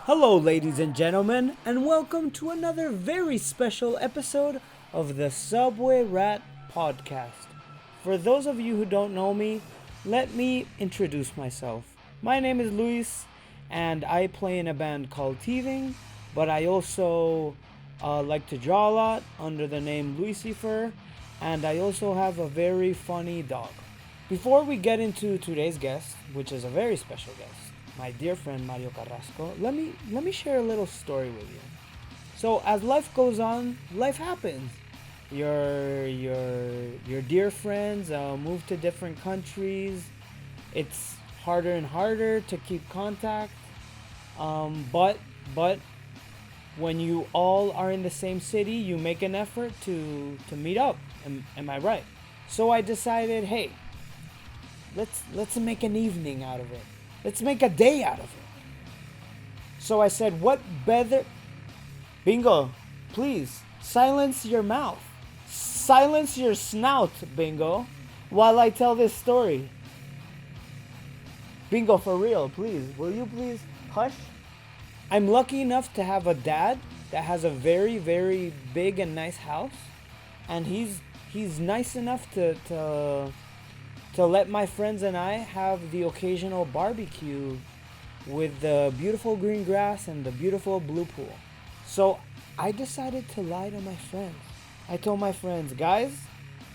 Hello, ladies and gentlemen, and welcome to another very special episode of the Subway Rat Podcast. For those of you who don't know me, let me introduce myself. My name is Luis, and I play in a band called Teething, but I also like to draw a lot under the name Luisifer, and I also have a very funny dog. Before we get into today's guest, which is a very special guest, my dear friend Mario Carrasco, let me share a little story with you. So as life goes on, life happens. Your dear friends move to different countries. It's harder and harder to keep contact. But when you all are in the same city, you make an effort to meet up. Am I right? So I decided, hey, let's make an evening out of it. Let's make a day out of it. So I said, what better? Bingo, please silence your mouth. Silence your snout, Bingo, while I tell this story. Bingo, for real, please. Will you please hush? I'm lucky enough to have a dad that has a very, very big and nice house. And he's nice enough to let my friends and I have the occasional barbecue with the beautiful green grass and the beautiful blue pool. So I decided to lie to my friends. I told my friends, guys,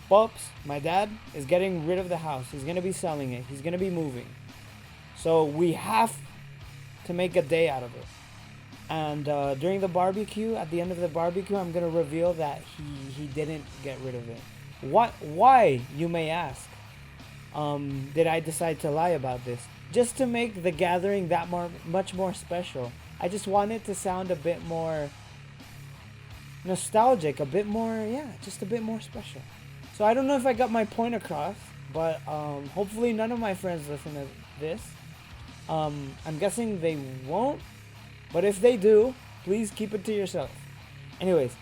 Pops, my dad, is getting rid of the house. He's going to be selling it. He's going to be moving. So we have to make a day out of it. And during the barbecue, at the end of the barbecue, I'm going to reveal that he didn't get rid of it. Why, you may ask? Did I decide to lie about this? Just to make the gathering much more special. I just wanted to sound a bit more nostalgic, a bit more, just a bit more special. So I don't know if I got my point across, but hopefully none of my friends listen to this. I'm guessing they won't, but if they do, please keep it to yourself. Anyways,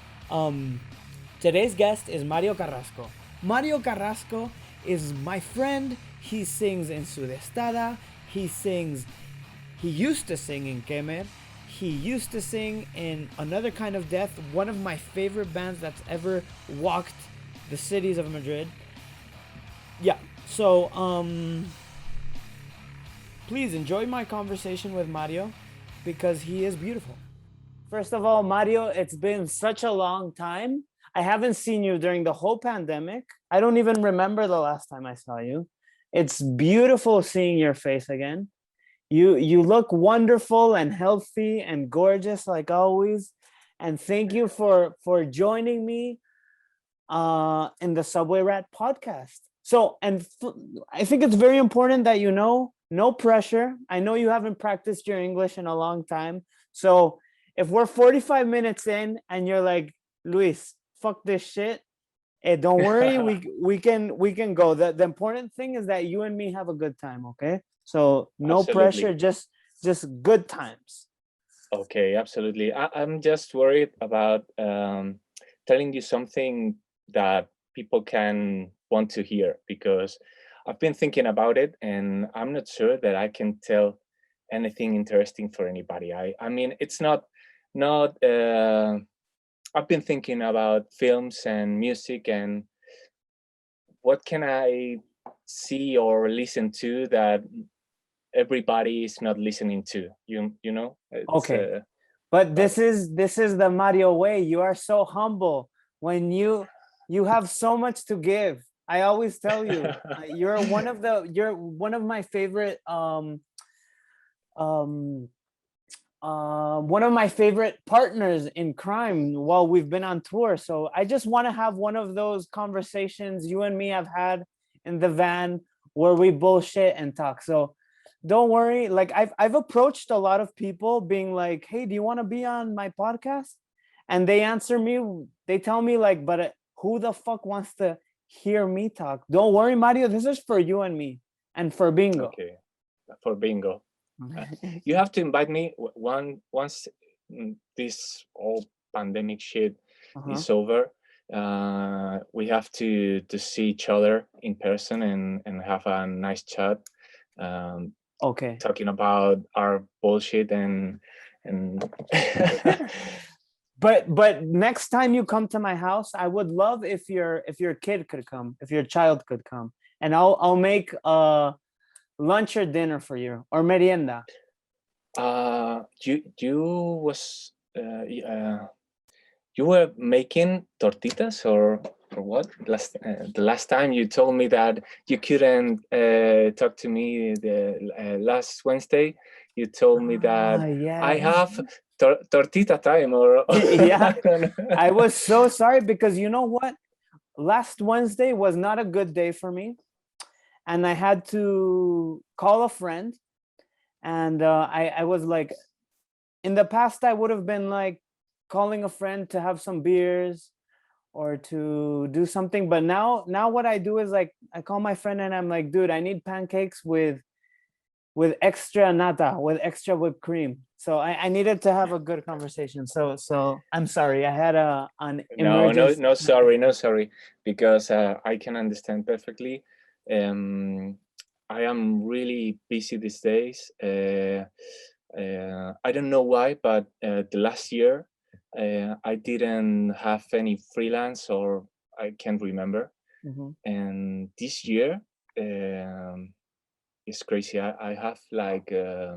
today's guest is Mario Carrasco. Mario Carrasco is my friend. He sings in Svdestada. He used to sing in Khmer. He used to sing in Another Kind of Death, one of my favorite bands that's ever walked the cities of Madrid. Yeah, so please enjoy my conversation with Mario because he is beautiful. First of all, Mario, it's been such a long time. I haven't seen you during the whole pandemic. I don't even remember the last time I saw you. It's beautiful seeing your face again. You look wonderful and healthy and gorgeous like always. And thank you for joining me in the Subway Rat podcast. So, I think it's very important that you know, no pressure. I know you haven't practiced your English in a long time. So if we're 45 minutes in and you're like, Luis, fuck this shit, don't worry, we can go. The important thing is that you and me have a good time, okay? So no pressure, Absolutely. just good times. Okay, absolutely. I'm just worried about telling you something that people can want to hear because I've been thinking about it and I'm not sure that I can tell anything interesting for anybody. I mean, it's not. I've been thinking about films and music and what can I see or listen to that everybody is not listening to. You know, it's Okay. But but this is the Mario way. You are so humble when you have so much to give. I always tell you, you're one of my favorite um one of my favorite partners in crime while we've been on tour. So I just want to have one of those conversations you and me have had in the van where we bullshit and talk. So don't worry. Like I've approached a lot of people being like, "Hey, do you want to be on my podcast?" And they answer me. They tell me like, "But who the fuck wants to hear me talk?" Don't worry, Mario. This is for you and me, and for Bingo. okay for bingo. You have to invite me once this whole pandemic shit Uh-huh. is over. We have to see each other in person and have a nice chat, um, Okay. talking about our bullshit And But next time you come to my house, I would love if your kid could come, if your child could come, and I'll make lunch or dinner for you, or merienda. You was you were making tortitas or what? The last time you told me that you couldn't talk to me the last Wednesday, you told me that I have tortita time or Yeah. I don't know. I was so sorry because you know what? Last Wednesday was not a good day for me, and I had to call a friend, and I was like, in the past I would have been like calling a friend to have some beers or to do something, but now what I do is like I call my friend and I'm like, dude, I need pancakes with extra nata, with extra whipped cream. So I needed to have a good conversation. So I'm sorry, I had an emergency. No, sorry, because I can understand perfectly. I am really busy these days. I don't know why, but the last year I didn't have any freelance, or I can't remember. Mhm. And this year it's crazy. I have like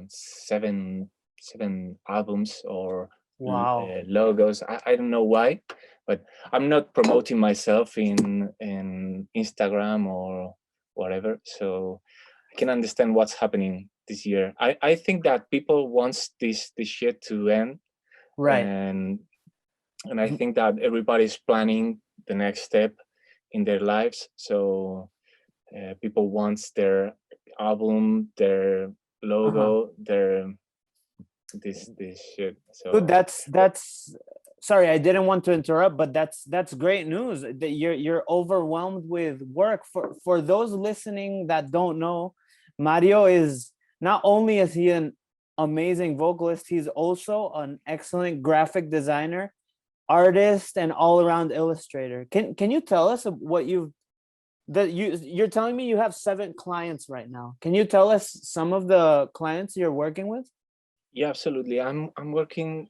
seven albums or Wow. logos. I don't know why, but I'm not promoting myself in Instagram or whatever. So I can understand what's happening this year. I think that people wants this shit to end, Right. and I think that everybody's planning the next step in their lives. So people wants their album, their logo, their this shit. Dude, So that's sorry, I didn't want to interrupt, but that's great news that you're overwhelmed with work. For those listening that don't know, Mario is not only is he an amazing vocalist, he's also an excellent graphic designer, artist, and all-around illustrator. Can you tell us what you're telling me you have 7 clients right now? Can you tell us some of the clients you're working with? yeah, absolutely. I'm working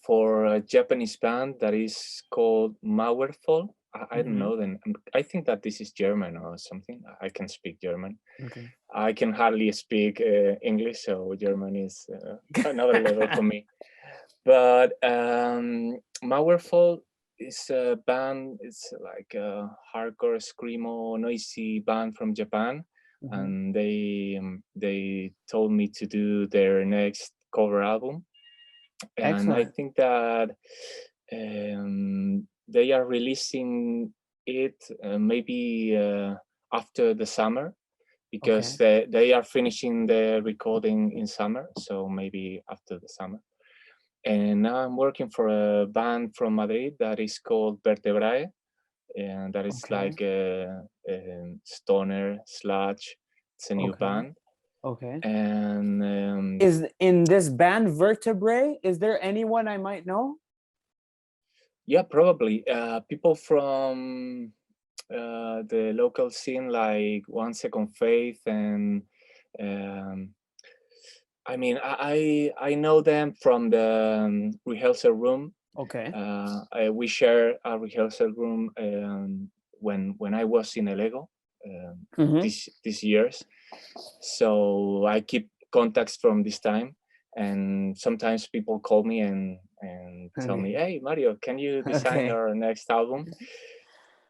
for a Japanese band that is called Malwareful. I don't know then. I think that this is German or something. I can speak German. Okay. I can hardly speak English, so German is another level for me. But Malwareful is a band. It's like a hardcore screamo, noisy band from Japan, and they told me to do their next cover album, and I Excellent. think that they are releasing it maybe after the summer, because Okay. they are finishing the recording in summer, so maybe after the summer. And now I'm working for a band from Madrid that is called Vertebrae, and that is Okay. like a stoner sludge. It's a new Okay. band, Okay. and Is in this band Vertebrae, is there anyone I might know? yeah, probably people from the local scene, like One Second Faith, and um, I mean, I know them from the rehearsal room. Okay. We share a rehearsal room when I was in Lego these years. So I keep contacts from this time, and sometimes people call me and tell me, Okay. "Hey, Mario, can you design Okay. our next album?"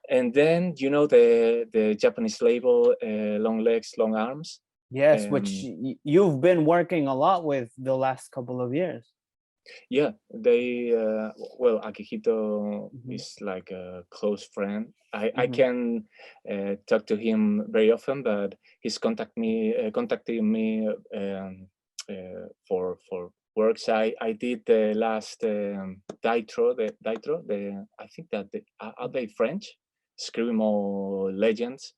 And then the Japanese label Long Legs, Long Arms. Yes, which Um, you've been working a lot with the last couple of years. yeah, they well, Akihito Mhm. is like a close friend. I Mhm. can talk to him very often, but he's contacting me for works. I did the last Ditro, I think that are they French? Screamo Legends.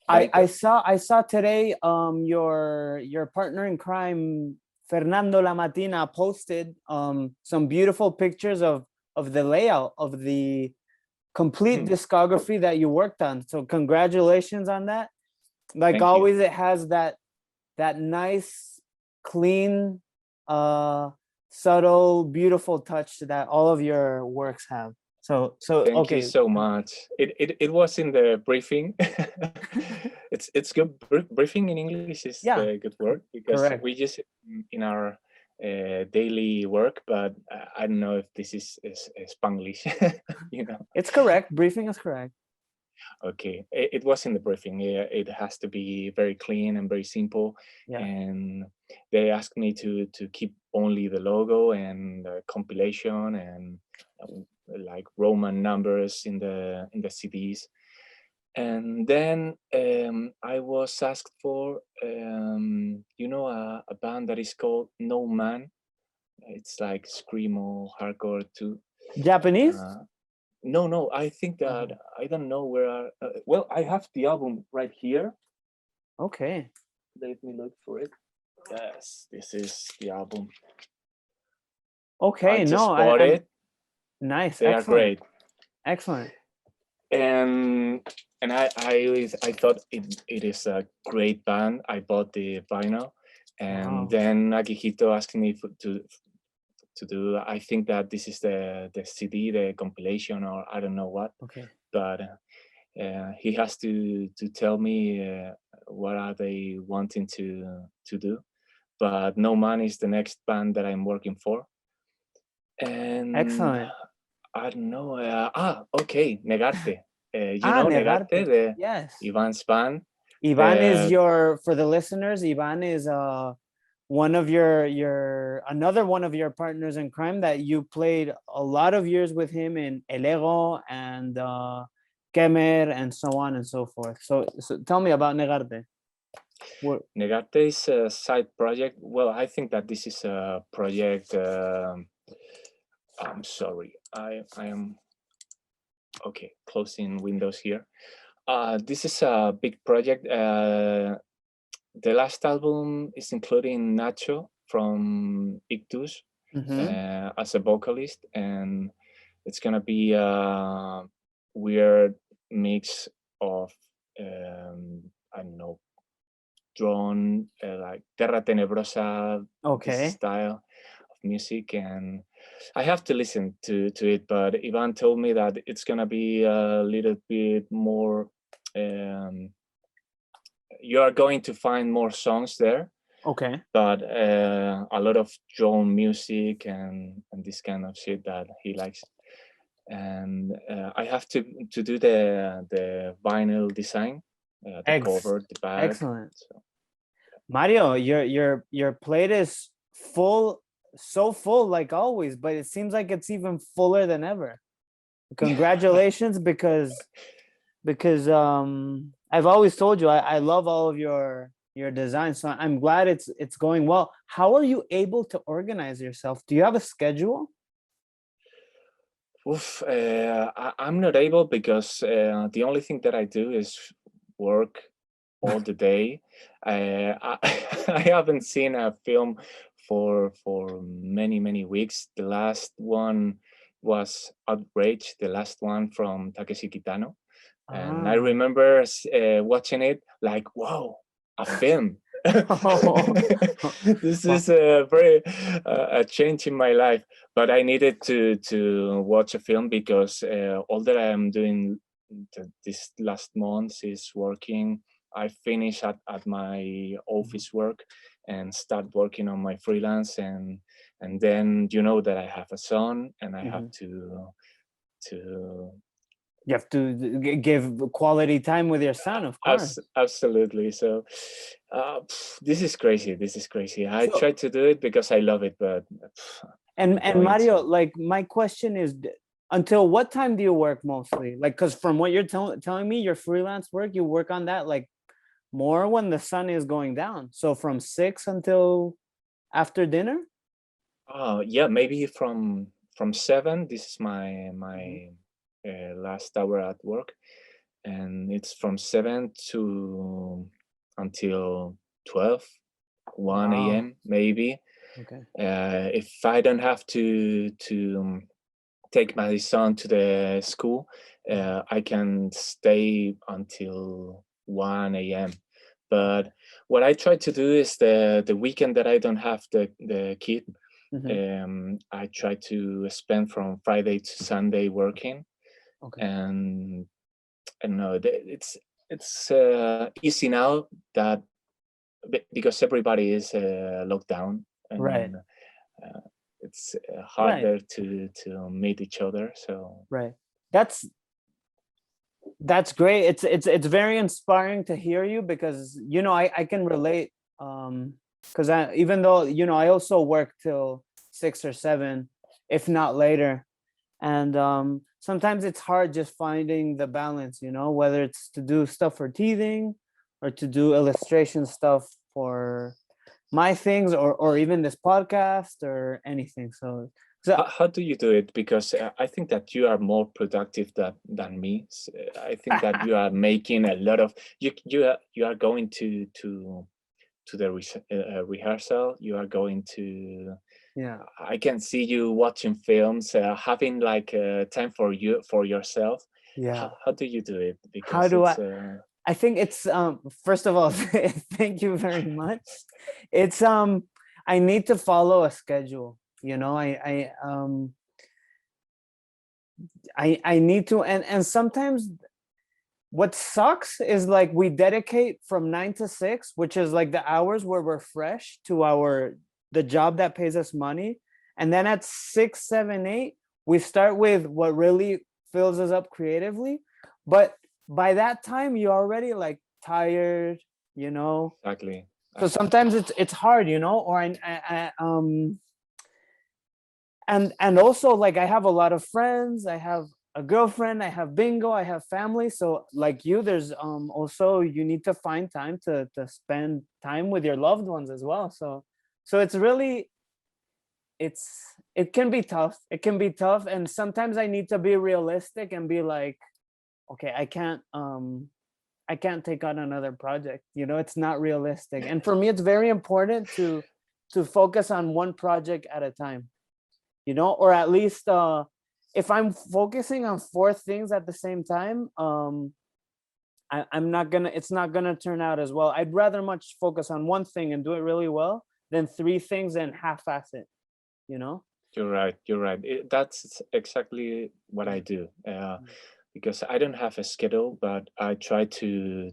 Ditro. I saw today your partner in crime Fernando Lamatina posted some beautiful pictures of the layout of the complete discography that you worked on. So congratulations on that. Like Thank you. always, it has that nice, clean subtle, beautiful touch that all of your works have. So Thank you okay. so much. It was in the briefing. It's good. Briefing in English is Yeah, the good word because correct. we use it in our daily work, but I don't know if this is Spanglish. You know. It's correct. Briefing is correct. Okay, it was in the briefing. Yeah, it has to be very clean and very simple. Yeah. And they asked me to keep only the logo and the compilation and like Roman numbers in the CDs. And then I was asked for a band that is called No Man. It's like screamo hardcore too. Japanese? No, I think that Okay. I don't know where. Well, I have the album right here. Okay. Let me look for it. Yes, this is the album. Okay. I No, just bought I'm it. nice. They are Excellent. great, Excellent. and I thought it is a great band. I bought the vinyl, and Wow. then Akihito asked me to do. I think that this is the CD, the compilation, or I don't know what, Okay. but. He has to tell me what are they wanting to do, but No Man is the next band that I'm working for, and Excellent. I don't know. Okay, Negarte. You Ah, know Negarte, Negarte. the Yes. Ivan's band. Ivan is The your, for the listeners, Ivan is one of your another one of your partners in crime that you played a lot of years with him in El Ego and Khmer and so on and so forth. So tell me about Negarte. What? Negarte is a side project. Well, I think that this is a project. I'm sorry. I am okay. Closing windows here. This is a big project. The last album is including Nacho from Ictus Mm-hmm. as a vocalist, and it's gonna be a weird mix of I don't know, drone like Terra Tenebrosa, this Okay. style of music, and I have to listen to it. But Ivan told me that it's gonna be a little bit more. You are going to find more songs there, Okay. but a lot of drone music and this kind of shit that he likes. And I have to do the vinyl design, the Eggs. cover, the back. Excellent. So Mario, your plate is full, so full like always, but it seems like it's even fuller than ever. Congratulations, because I've always told you I love all of your designs, so I'm glad it's going well. How are you able to organize yourself? Do you have a schedule? I'm not able because the only thing that I do is work all the day. I, I haven't seen a film for many weeks. The last one was Outrage, the last one from Takeshi Kitano, and I Ah. remember watching it like, wow, a film. This Well, is a very a change in my life, but I needed to watch a film because all that I am doing this last month is working. I finish at my office work and start working on my freelance, and then you know that I have a son and I have mhm. to You have to give quality time with your son, of course. absolutely. So this is crazy. This is crazy. I try So to do it because I love it, but I'm and going Mario, to. like my question is, until what time do you work mostly? Like, because from what you're telling me, your freelance work, you work on that like more when the sun is going down. So from 6 until after dinner. Yeah, maybe from 7. This is my Mhm. last hour at work, and it's from 7 to until 12, 1 Wow. a.m. maybe. Okay. If I don't have to take my son to the school, I can stay until 1 a.m. But what I try to do is the weekend that I don't have the kid, I try to spend from Friday to Sunday working, Okay. and I don't know, it's easy now that because everybody is locked down, Right. and uh, it's Right. harder to meet each other. So Right. That's great. It's very inspiring to hear you, because I can relate, because I, even though I also work till 6 or 7, if not later, and sometimes it's hard just finding the balance, whether it's to do stuff for teething or to do illustration stuff for my things, or even this podcast or anything. So how do you do it? Because I think that you are more productive than me. I think that you are making a lot of you are going to the rehearsal. You are going to. yeah. I can see you watching films, having like time for yourself. Yeah. How do you do it? How Because do it's I think it's first of all, thank you very much. It's I need to follow a schedule. I need to, and sometimes what sucks is like we dedicate from 9 to 6, which is like the hours where we're fresh to the job that pays us money. And then at 6, 7, 8, we start with what really fills us up creatively. But by that time, you're already like tired, exactly. So sometimes it's hard, or and also, like, I have a lot of friends, I have a girlfriend, I have bingo, I have family. So like you, there's also, you need to find time to spend time with your loved ones as well. So it's really, it can be tough, and sometimes I need to be realistic and be like, okay, I can't take on another project, it's not realistic. And for me, it's very important to focus on one project at a time, or at least if I'm focusing on 4 things at the same time, I'm not gonna it's not gonna turn out as well. I'd rather much focus on one thing and do it really well than 3 things and half-ass it, You're right. You're right. That's exactly what I do. Because I don't have a schedule, but I try to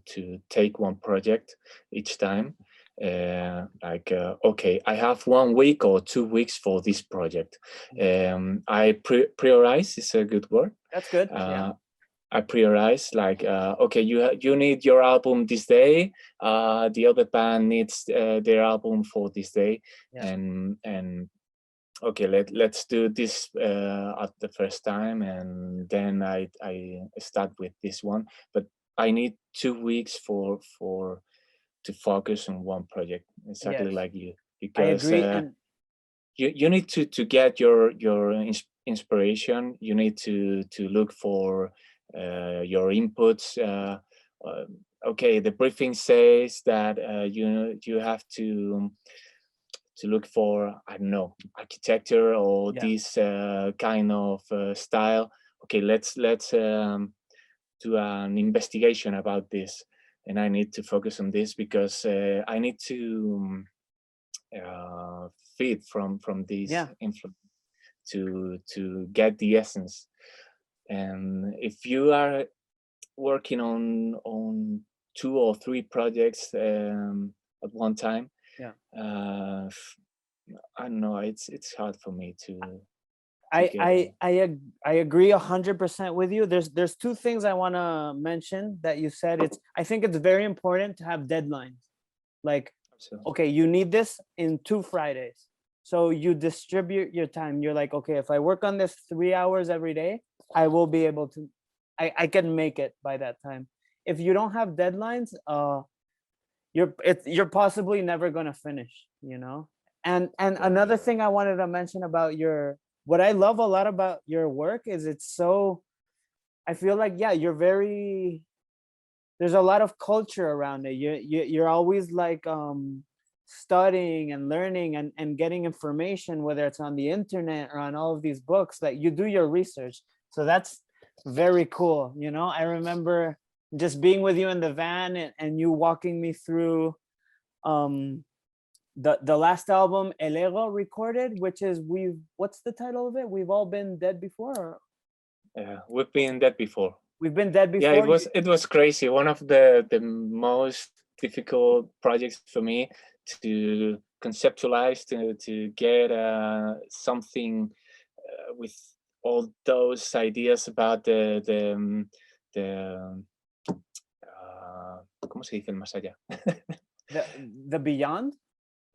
take one project each time. Okay, I have 1 week or 2 weeks for this project. I prioritize is a good word. That's good. Yeah. I prioritize, like, okay, you need your album this day. The other band needs their album for this day, Yeah. and okay, let's do this at the first time, and then I start with this one. But I need 2 weeks for to focus on one project, exactly Yes, like you, I because agree. And you need to get your inspiration. You need to look for your inputs. Okay, the briefing says that you have to look for, I don't know, architecture or yeah. this kind of style. Okay, let's do an investigation about this, and I need to focus on this because I need to feed from this Yeah. influence to get the essence. And if you are working on 2 or 3 projects at one time, Yeah. uh, I don't know. It's hard for me to I get I I I agree 100% with you. There's 2 things I want to mention that you said. I think it's very important to have deadlines. Like, so. okay, you need this in 2 Fridays. So you distribute your time. You're like, okay, if I work on this 3 hours every day, I will be able to, I can make it by that time. If you don't have deadlines, you're possibly never going to finish. And Right. another thing I wanted to mention about what I love a lot about your work is it's so, I feel like, yeah, there's a lot of culture around it. You're always like studying and learning and getting information, whether it's on the internet or on all of these books, that you do your research. So that's very cool. I remember just being with you in the van, and you walking me through um the last album El Ego recorded, which is what's the title of it? We've all been dead before. Or We've been dead before. we've been dead before. Yeah, it was crazy. One of the most difficult projects for me to conceptualize, to get something with all those ideas about the ¿cómo se dice el más allá? the beyond.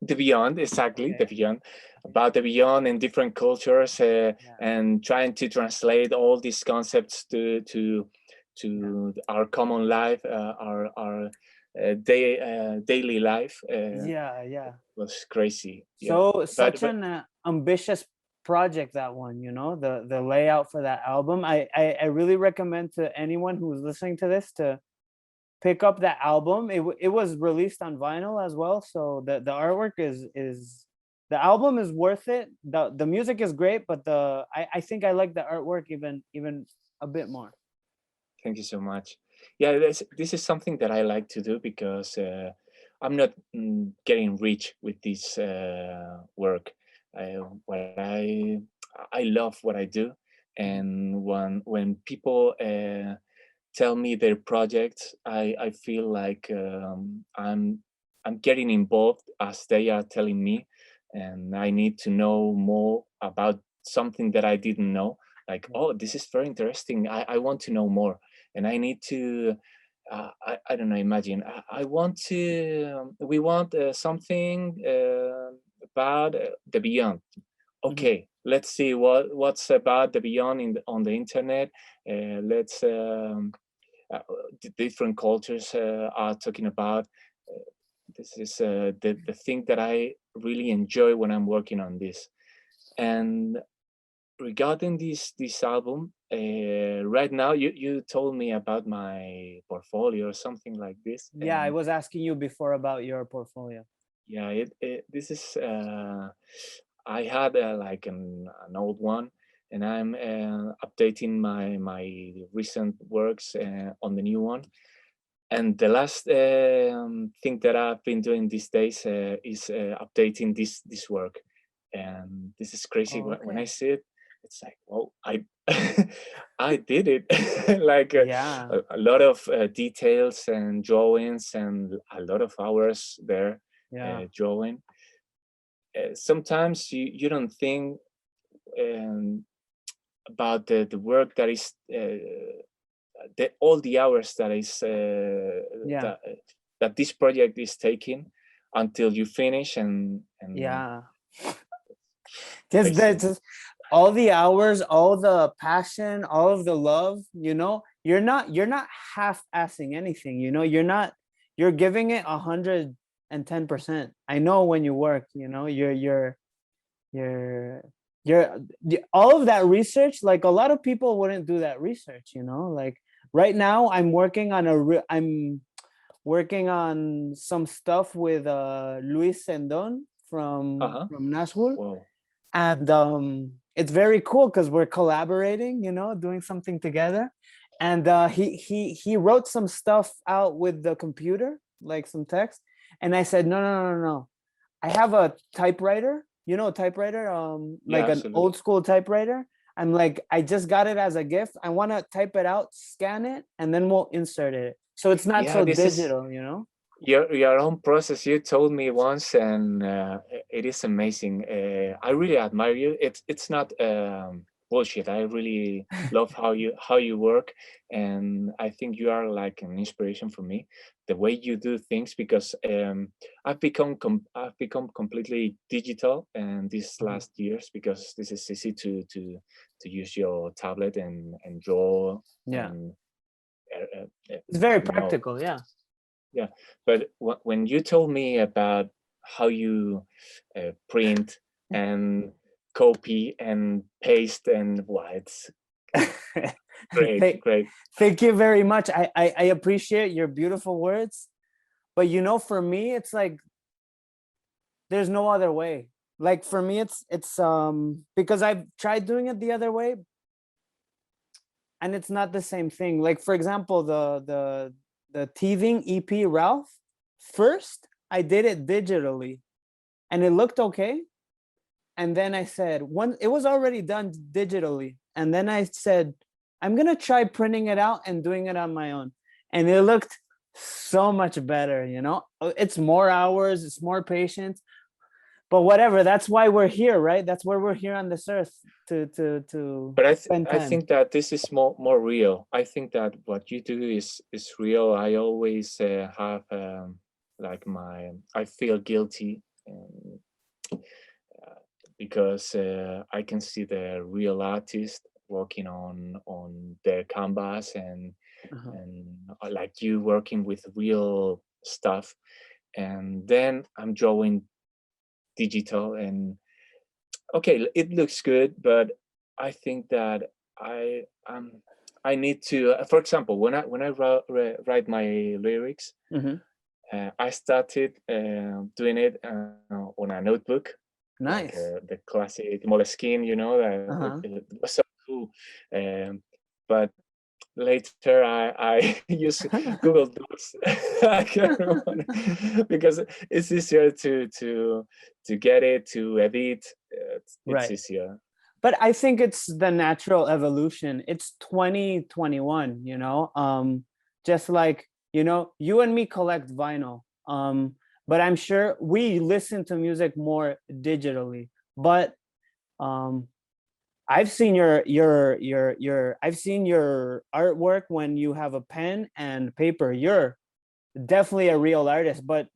The beyond, exactly. Okay. The beyond, about the beyond in different cultures, and trying to translate all these concepts to our common life, our daily life. Was crazy. So such an ambitious project, that one, the layout for that album. I really recommend to anyone who's listening to this to pick up that album. It was released on vinyl as well, so the artwork is the album is worth it. The music is great, but I think I like the artwork even a bit more. Thank you so much. Yeah, this is something that I like to do because I'm not getting rich with this work. I love what I do, and when people tell me their projects, I feel like I'm getting involved as they are telling me, and I need to know more about something that I didn't know. Like, oh, this is very interesting. I want to know more, and I need to. I don't know. Imagine I want to. We want something about the beyond. Okay, let's see what's about the beyond on the internet. Let's the different cultures are talking about. This is the thing that I really enjoy when I'm working on this. And regarding this album, right now you told me about my portfolio or something like this. Yeah, I was asking you before about your portfolio. Yeah, this is I had like an old one, and I'm updating my recent works on the new one. And the last thing that I've been doing these days is updating this work, and this is crazy. When I see it, it's like, well, I I did it. Like a lot of details and drawings and a lot of hours there drawing. Sometimes you don't think about the work that is all the hours that is that this project is taking until you finish and just all the hours, all the passion, all of the love, you're not half-assing anything, you're giving it 110%. I know when you work, you're all of that research. Like, a lot of people wouldn't do that research, like right now I'm working on some stuff with Luis Sendon from Nashville. Whoa. And it's very cool because we're collaborating, doing something together. And he wrote some stuff out with the computer, like some text. And I said, no. I have a typewriter, typewriter, like an old school typewriter. I'm like, I just got it as a gift. I want to type it out, scan it, and then we'll insert it. So it's not so digital, Your own process. You told me once, and it is amazing. I really admire you. It's not bullshit. I really love how you work, and I think you are like an inspiration for me. The way you do things, because I've become completely digital in these last years, because this is easy to use your tablet and draw. Yeah, and, it's very practical. Yeah, but when you told me about how you print and copy and paste, and it's great. Thank you very much. I appreciate your beautiful words, but for me, it's like there's no other way. Like, for me, it's because I've tried doing it the other way, and it's not the same thing. Like, for example, the Teething EP Ralph, first I did it digitally, and it looked okay. And then I said, it was already done digitally. And then I said, I'm going to try printing it out and doing it on my own. And it looked so much better, you know? It's more hours, it's more patience. But whatever, that's why we're here, right? That's why we're here on this earth to But spend I time. think that this is more real. I think that what you do is real. I always have like I feel guilty because I can see the real artist working on their canvas and like you working with real stuff, and then I'm drawing digital, and okay, it looks good, but I think that I need to, for example, when I write my lyrics, I started doing it on a notebook, like Nice. the classic Moleskine, you know, it was so cool. But later I use Google Docs because it's easier to get it, to edit. It's Right. easier. But I think it's the natural evolution. It's 2021, you know, just like, you know, you and me collect vinyl. But I'm sure we listen to music more digitally. But I've seen I've seen your artwork when you have a pen and paper. You're definitely a real artist, but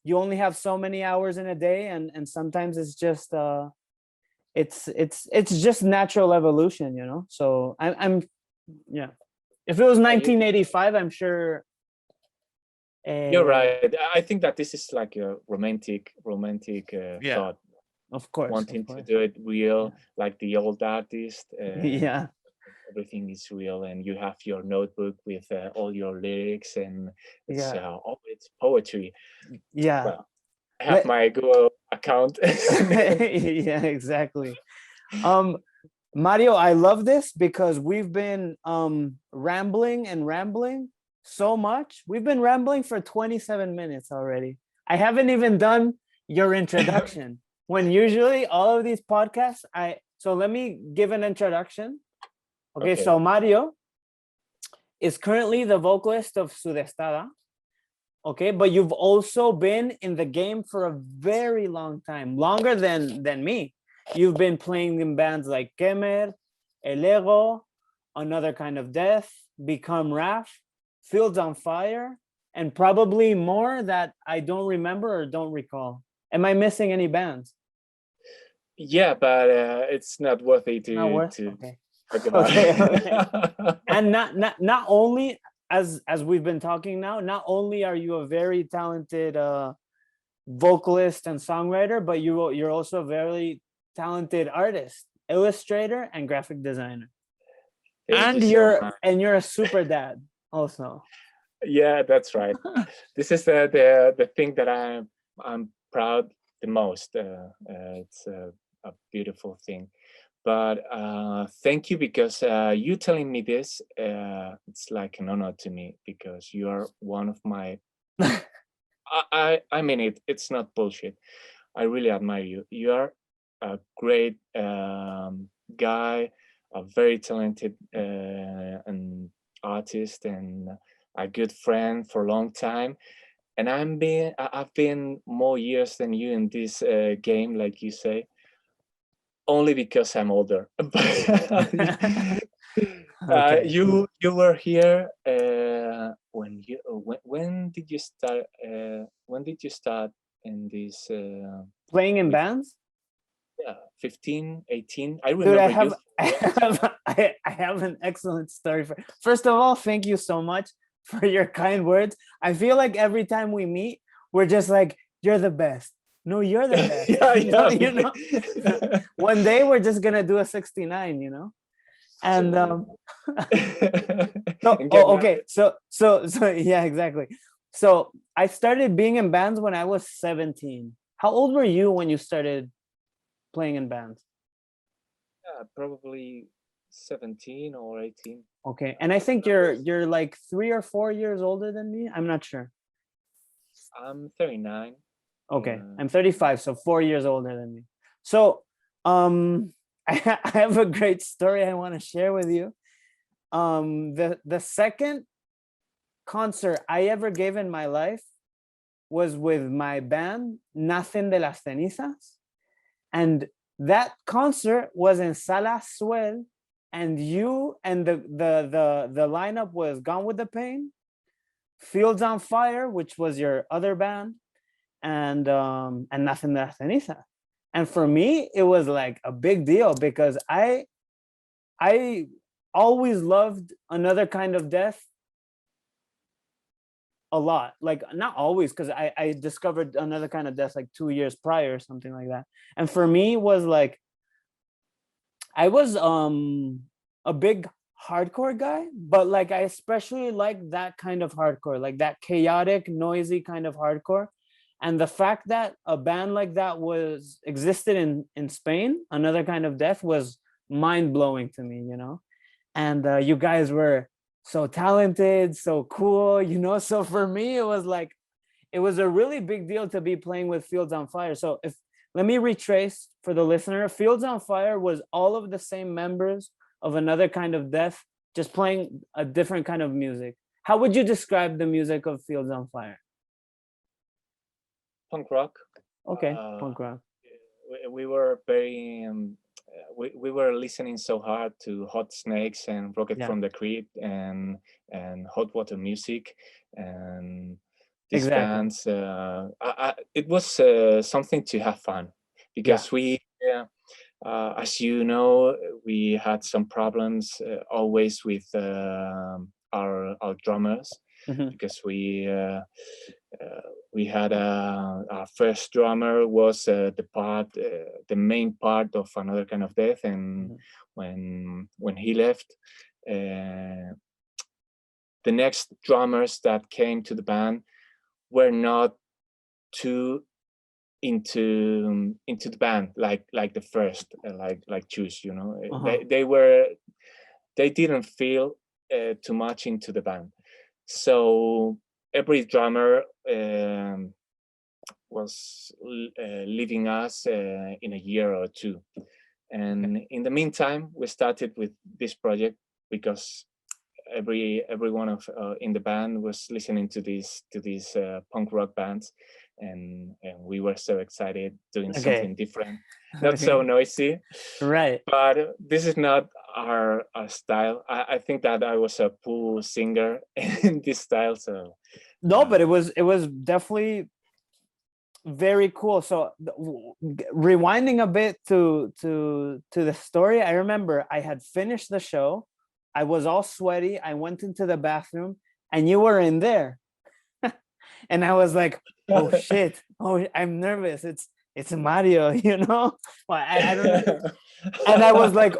you only have so many hours in a day, and sometimes it's just it's just natural evolution, you know. So I'm yeah. If it was 1985, I'm sure. You're right. I think that this is like a romantic thought. Of course, wanting to do it real, like the old artist. Yeah. Everything is real, and you have your notebook with all your lyrics, and it's it's poetry. Yeah. Well, I have my Google account. Yeah, exactly. Mario, I love this because we've been rambling so much. We've been rambling for 27 minutes already. I haven't even done your introduction. When usually all of these podcasts, so let me give an introduction. Okay, so Mario is currently the vocalist of Svdestada. Okay, but you've also been in the game for a very long time, longer than me. You've been playing in bands like Khmer, El Ego, Another Kind of Death, Become Wrath, Fields on Fire, and probably more that I don't remember or don't recall. Am I missing any bands? Yeah, but it's not worthy to okay. talk about. Okay. And not only as we've been talking now, not only are you a very talented vocalist and songwriter, but you're also a very talented artist, illustrator, and graphic designer. And you're a super dad also. Yeah, that's right. This is the thing that I'm proud the most. It's a beautiful thing. But thank you, because you telling me this, it's like an honor to me, because you are one of my. I mean it. It's not bullshit. I really admire you. You are a great guy, a very talented and artist, and a good friend for a long time. And I've been more years than you in this game, like you say, only because I'm older. You were here when did you start? When did you start in this playing in bands? Yeah, 15, 18. I remember. Dude, I have an excellent story. First of all, thank you so much for your kind words. I feel like every time we meet, we're just like, you're the best. No, you're the best. You know? One day we're just gonna do a 69, you know? And okay. So yeah, exactly. So I started being in bands when I was 17. How old were you when you started playing in bands? Yeah, probably 17 or 18. Okay, and I think you're like 3 or 4 years older than me. I'm not sure. I'm 39. Okay, I'm 35, so 4 years older than me. So, I have a great story I want to share with you. The second concert I ever gave in my life was with my band, Nacen de las Cenizas. And that concert was in Sala Suel, and you and the lineup was Gone with the Pain, Fields on Fire, which was your other band, and Nacen de las Cenizas. And for me, it was like a big deal because I always loved Another Kind of Death a lot. Like, not always, because I discovered Another Kind of Death like 2 years prior or something like that. And for me was like, I was a big hardcore guy, but like I especially like that kind of hardcore, like that chaotic, noisy kind of hardcore. And the fact that a band like that was existed in Spain, Another Kind of Death, was mind-blowing to me, you know. And you guys were so talented, so cool, you know. So for me, it was like, it was a really big deal to be playing with Fields on Fire. So if let me retrace for the listener. Fields on Fire was all of the same members of Another Kind of Death, just playing a different kind of music. How would you describe the music of Fields on Fire? Punk rock. Okay, punk rock. We were very we were listening so hard to Hot Snakes and Rocket from the Crypt and Hot Water Music and these bands. It was something to have fun because we, as you know, we had some problems always with our drummers because we had our first drummer was the main part of Another Kind of Death, and when he left, the next drummers that came to the band were not too into the band like the first, like Choose, you know. They didn't feel too much into the band, so every drummer was leaving us in a year or two. And in the meantime, we started with this project because everyone of in the band was listening to these punk rock bands, and we were so excited doing something different, not so noisy, right? But this is not our style. I think that I was a poor singer in this style, so no, but it was definitely very cool. So rewinding a bit to the story, I remember I had finished the show. I was all sweaty. I went into the bathroom and you were in there. And I was like, oh shit. Oh, I'm nervous. It's Mario, you know? Well, I don't know. And I was like,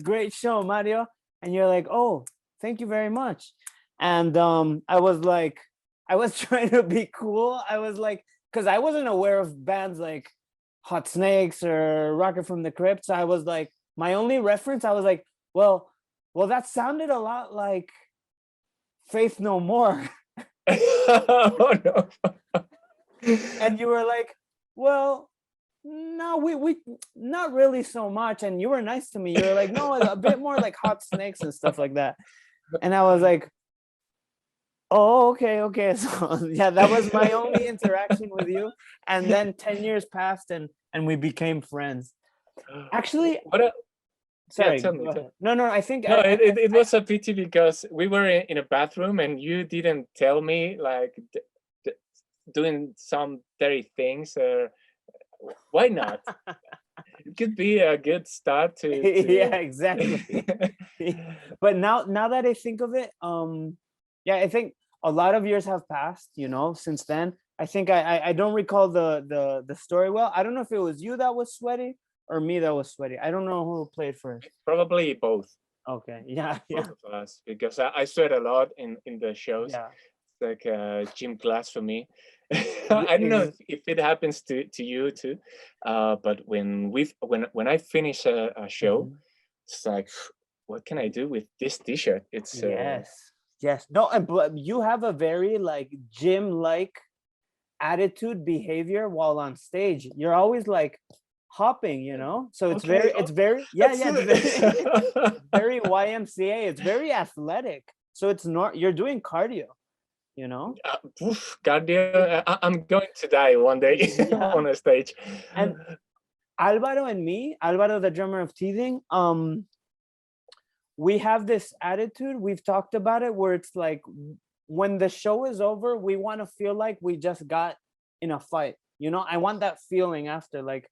great show, Mario. And you're like, oh, thank you very much. And I was like, I was trying to be cool. I was like, because I wasn't aware of bands like Hot Snakes or Rocket from the Crypt. So I was like, my only reference, I was like, well, that sounded a lot like Faith No More. Oh, no. And you were like, well, no, we not really so much. And you were nice to me. You were like, no, a bit more like Hot Snakes and stuff like that. And I was like, oh, okay. So yeah, that was my only interaction with you. And then 10 years passed and we became friends. Actually, sorry. Tell me. No, I think it was a pity because we were in a bathroom and you didn't tell me, like doing some dirty things. Why not? It could be a good start to yeah, exactly. But now that I think of it, yeah, I think a lot of years have passed, you know, since then. I think I don't recall the story well. I don't know if it was you that was sweaty or me that was sweaty. I don't know who played first. Probably both. Okay, yeah. Both of us, because I sweat a lot in the shows. Yeah. It's like a gym class for me. I don't know if it happens to you too, but when I finish a show, it's like, what can I do with this T-shirt? It's yes. No, and you have a very like gym like attitude behavior while on stage. You're always like hopping, you know, so it's Okay, very yeah, that's it's very YMCA. It's very athletic, so it's not, you're doing cardio, you know. cardio. I'm going to die one day Yeah. on a stage. And Alvaro and me, Alvaro the drummer of Teething, we have this attitude, we've talked about it, where it's like when the show is over, we want to feel like we just got in a fight, you know. I want that feeling after, like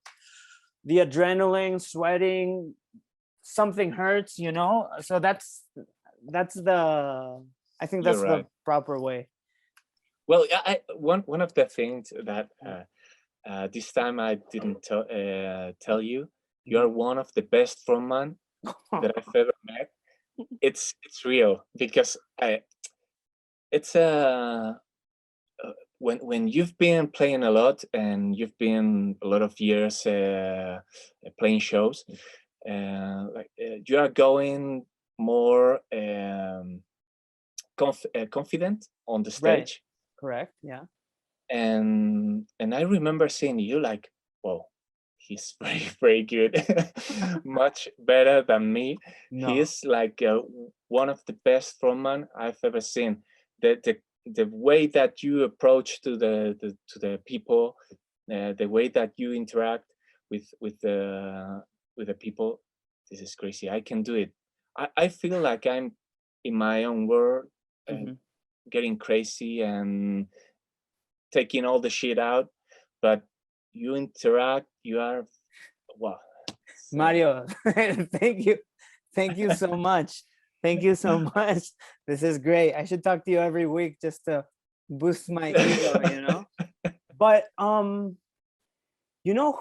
the adrenaline, sweating, something hurts, you know. So that's the, I think You're that's the right. proper way. Well, one of the things that this time I didn't tell you, you are one of the best frontman that I've ever met. It's real, because it's when you've been playing a lot and you've been a lot of years playing shows, you are going more confident on the Right. stage. Correct. Yeah. And I remember seeing you like, whoa, he's very good, much better than me. No. He's like one of the best frontman I've ever seen. The way that you approach to the people, the way that you interact with the people, this is crazy. I can do it. I feel like I'm in my own world, getting crazy and taking all the shit out, but you interact, you are, wow. Mario, thank you so much, thank you so much. This is great. I should talk to you every week just to boost my ego, you know. But you know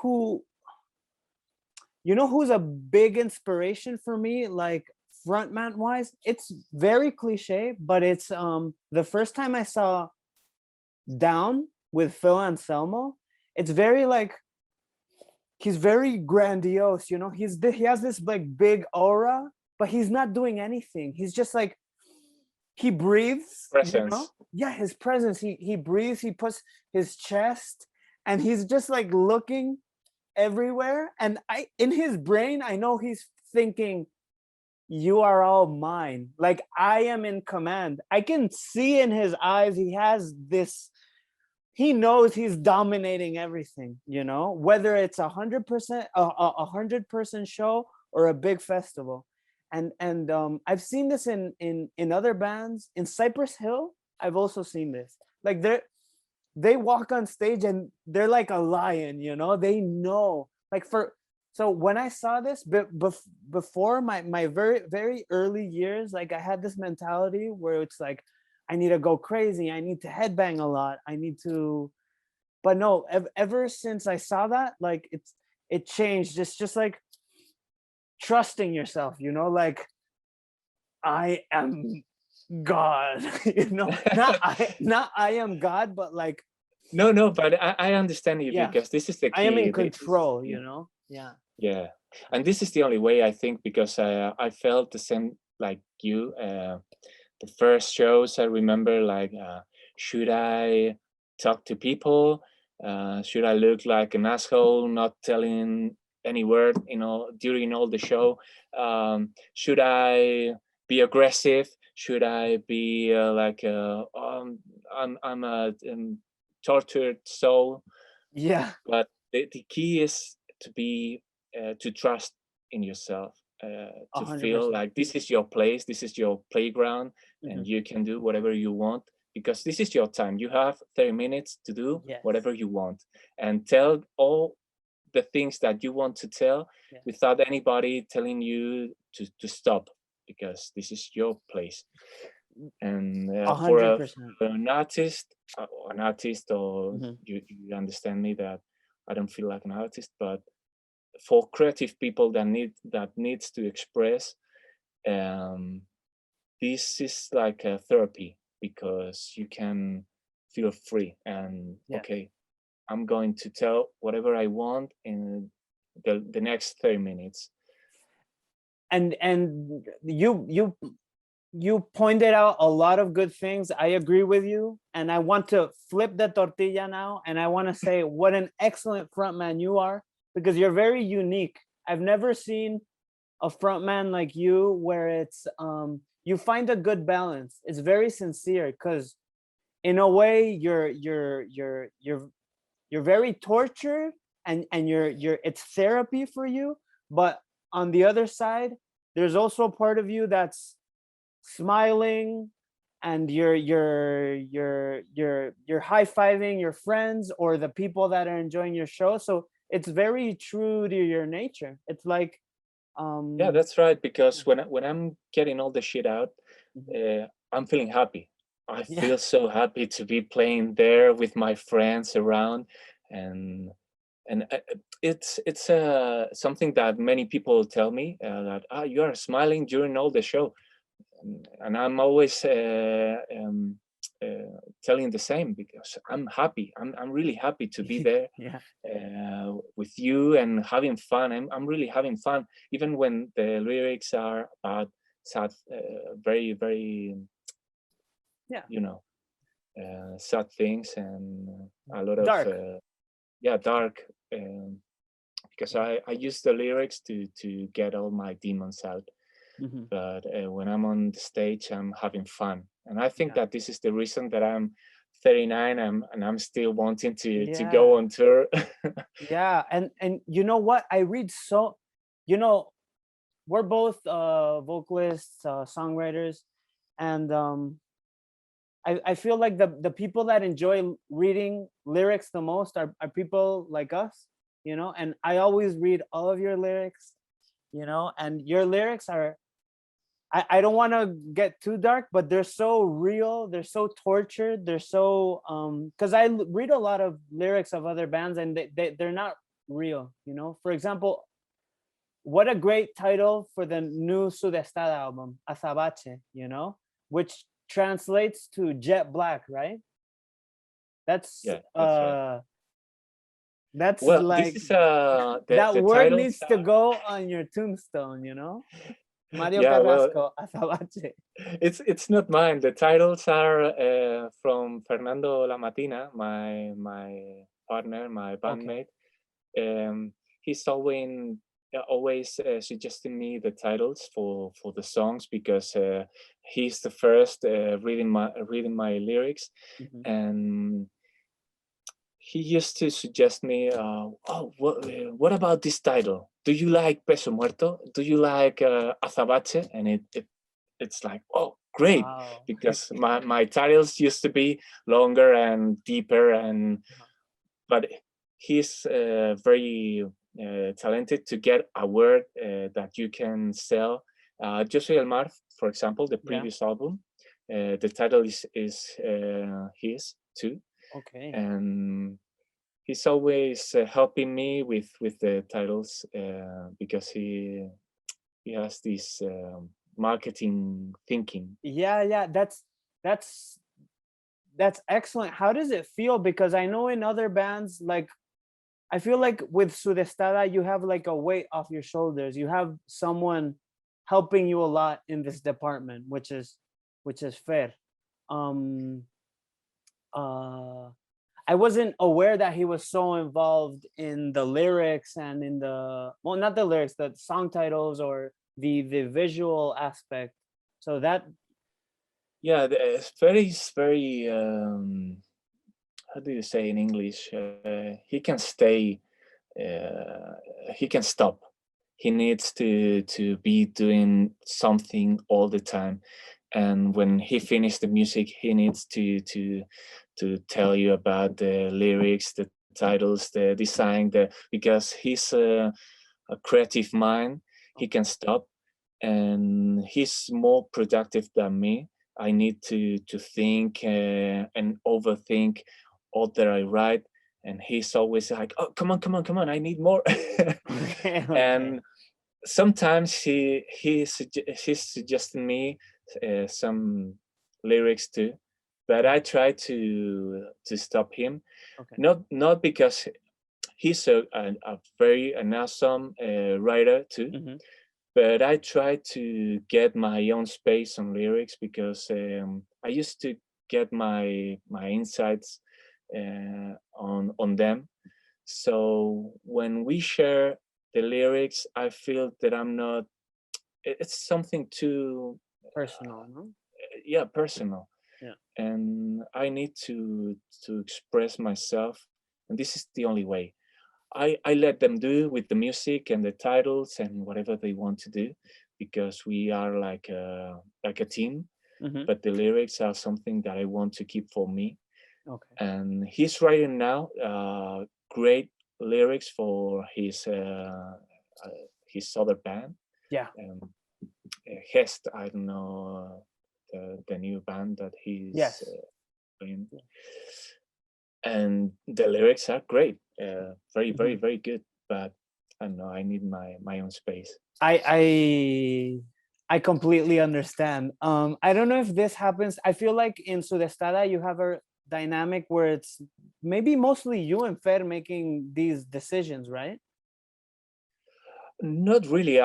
who's a big inspiration for me, like frontman wise? It's very cliche, but it's the first time I saw Down with Phil Anselmo, it's very like, he's very grandiose, you know. He has this like big aura, but he's not doing anything. He's just like, he breathes, you know. Presence. Yeah, his presence. He breathes, he puts his chest, and he's just like looking everywhere. And I, in his brain, I know he's thinking, you are all mine. Like, I am in command. I can see in his eyes, he has this, he knows he's dominating everything, you know, whether it's 100% a 100-person show or a big festival. And I've seen this in other bands. In Cypress Hill, I've also seen this. Like, they walk on stage and they're like a lion, you know. They know, like, so when I saw this before my very early years, like, I had this mentality where it's like, I need to go crazy, I need to headbang a lot, I need to, but no, ever since I saw that, like, it changed. It's just like trusting yourself, you know, like, I am God, you know, not I am God, but like, No, but I understand you, yeah, because this is the I am key. in control, you know. Yeah. Yeah, and this is the only way, I think, because I felt the same like you. The first shows I remember, like, should I talk to people? Should I look like an asshole, not telling any word, you know, during all the show? Should I be aggressive? Should I be like, I'm a tortured soul? Yeah. But the key is to be to trust in yourself, to feel 100%. like this is your place, this is your playground, Mhm. and you can do whatever you want, because this is your time. You have 30 minutes to do Yes. whatever you want, and tell all the things that you want to tell, Yes. without anybody telling you to stop, because this is your place. And for 100%. an artist, or Mhm. you understand me, that I don't feel like an artist, but for creative people that needs to express, um, this is like a therapy, because you can feel free, and Yeah. okay, I'm going to tell whatever I want in the next 30 minutes. And you you pointed out a lot of good things. I agree with you. And I want to flip the tortilla now. And I want to say what an excellent frontman you are, because you're very unique. I've never seen a frontman like you where it's you find a good balance. It's very sincere, because in a way you're very tortured, and you're it's therapy for you. But on the other side, there's also a part of you that's smiling, and you're high-fiving your friends or the people that are enjoying your show. So it's very true to your nature. It's like Yeah, that's right. Because when I'm getting all the shit out, I'm feeling happy. I yeah. feel so happy to be playing there with my friends around, and it's something that many people tell me, that you are smiling during all the show, and I'm always telling the same, because I'm happy. I'm really happy to be there Yeah. with you and having fun. I'm really having fun, even when the lyrics are about sad, very very, Yeah. you know, sad things, and a lot of Dark. yeah, dark. Because I use the lyrics to get all my demons out. Mhm. But when I'm on the stage, I'm having fun, and I think Yeah. that this is the reason that I'm 39, and I'm still wanting to Yeah. go on tour. Yeah. And you know what? I read so, you know, we're both vocalists, songwriters, and I feel like the people that enjoy reading lyrics the most are people like us, you know. And I always read all of your lyrics, you know, and your lyrics are, I don't want to get too dark, but they're so real, they're so tortured, they're so because read a lot of lyrics of other bands, and they're not real, you know. For example, what a great title for the new Svdestada album, Azabache, you know, which translates to jet black, right? That's Yeah, that's right. that's Well, this like is that the word titles needs to are, go on your tombstone, you know? Mario yeah, well, Carrasco, Azabache. it's not mine. The titles are from Fernando Lamatina, my partner, my Okay. bandmate. He's always suggesting me the titles for the songs, because he's the first reading my lyrics, Mhm. and he used to suggest me, oh, what about this title? Do you like Peso Muerto? Do you like Azabache? And it's like, oh, great, Wow. because my titles used to be longer and deeper, and but he's very talented to get a word that you can sell. Yo Soy el Mar, for example, the Yeah. previous album, the title is his too, Okay. and he's always helping me with the titles, because he has this marketing thinking. Yeah, yeah, that's that's excellent. How does it feel? Because I know in other bands, like I feel like with Sudestada, you have like a weight off your shoulders. You have someone helping you a lot in this department, which is fair. Um uh I wasn't aware that he was so involved in the lyrics and in the, well, not the lyrics, the song titles or the visual aspect. So that Yeah, it's very how do you say in English? He can stay. Uh, he can stop. He needs to be doing something all the time, and when he finished the music, he needs to tell you about the lyrics, the titles, the design, the because he's a creative mind. He can stop, and he's more productive than me. I need to think and overthink all that I write, and he's always like, "Oh, come on, come on, come on! I need more." okay, okay. And sometimes he's suggesting me some lyrics too, but I try to stop him. Okay. Not because he's a very an awesome writer too, Hmm. but I try to get my own space on lyrics because I used to get my insights on them. So when we share the lyrics, I feel that I'm not. It's something too, Personal, no? yeah, personal, Yeah. and I need to express myself, and this is the only way. I let them do with the music and the titles and whatever they want to do, because we are like a team. Mm-hmm. But the lyrics are something that I want to keep for me. Okay. And he's writing now great lyrics for his other band, Yeah. um, Hest. I don't know the new band that he's Yes. in, and the lyrics are great, very Mm-hmm. very very good. But I don't know, I need my own space. I I completely understand. I don't know if this happens. I feel like in Svdestada you have a dynamic where it's maybe mostly you and Fer making these decisions, right? Not really.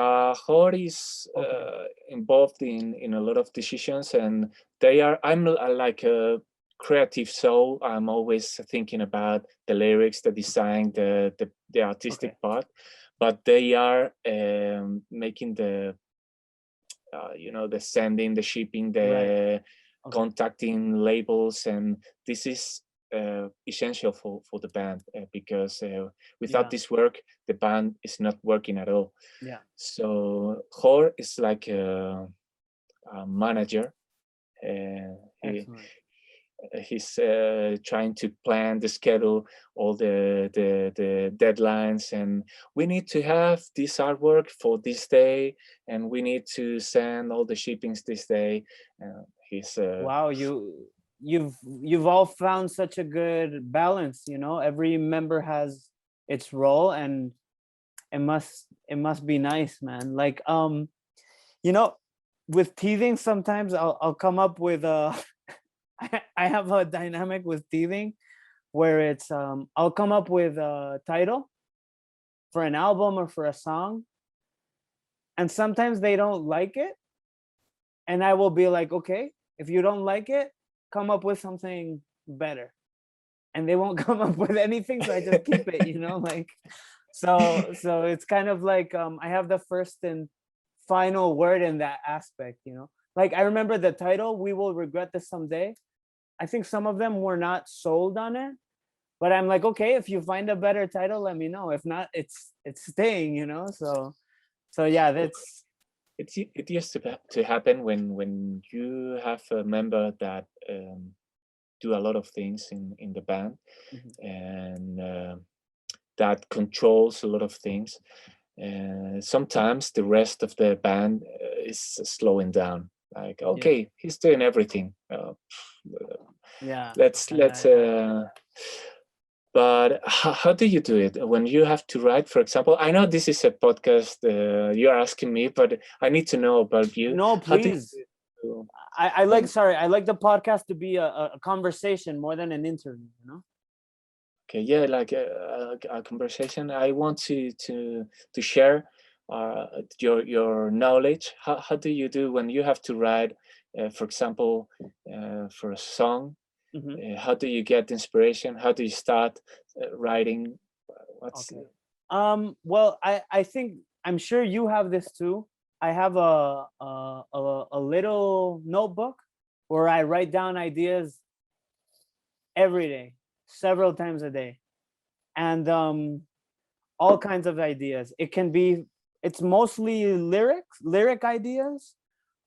Hor is Okay. involved in a lot of decisions, and I'm like a creative soul. I'm always thinking about the lyrics, the design, the Okay. artistic part, but they are making the sending, the shipping, Right. the Okay. contacting labels, and this is essential for the band, because without Yeah. this work, the band is not working at all. Yeah. So Hor is like a manager. Uh, he Excellent. he's trying to plan the schedule, all the deadlines, and we need to have this artwork for this day, and we need to send all the shippings this day. He's Wow, you've all found such a good balance, you know. Every member has its role, and it must be nice, man. Like you know, with teething sometimes I'll come up with I have a dynamic with teething where it's I'll come up with a title for an album or for a song, and sometimes they don't like it, and I will be like, okay, if you don't like it, come up with something better. And they won't come up with anything, so I just keep it, you know, like so it's kind of like I have the first and final word in that aspect, you know. Like I remember the title, We Will Regret This Someday. I think some of them were not sold on it, but I'm like, okay, if you find a better title, let me know. If not, it's staying, you know. So yeah, that's it used to happen when you have a member that do a lot of things in the band, mhm. and that controls a lot of things. Sometimes the rest of the band is slowing down. Like, Yeah, okay, he's doing everything. yeah, Let's. But how do you do it when you have to write? For example, I know this is a podcast. You're asking me, but I need to know about you. no, How do please. you I like, when sorry, I like the podcast to be a conversation more than an interview, you know. Okay, yeah, like a conversation. I want to share your knowledge. How do you do when you have to write, for example, for a song? Hmm. How do you get inspiration? How do you start writing? What's Okay. Well, I think I'm sure you have this too. I have a little notebook where I write down ideas every day, several times a day, and all kinds of ideas. It can be, it's mostly lyric ideas,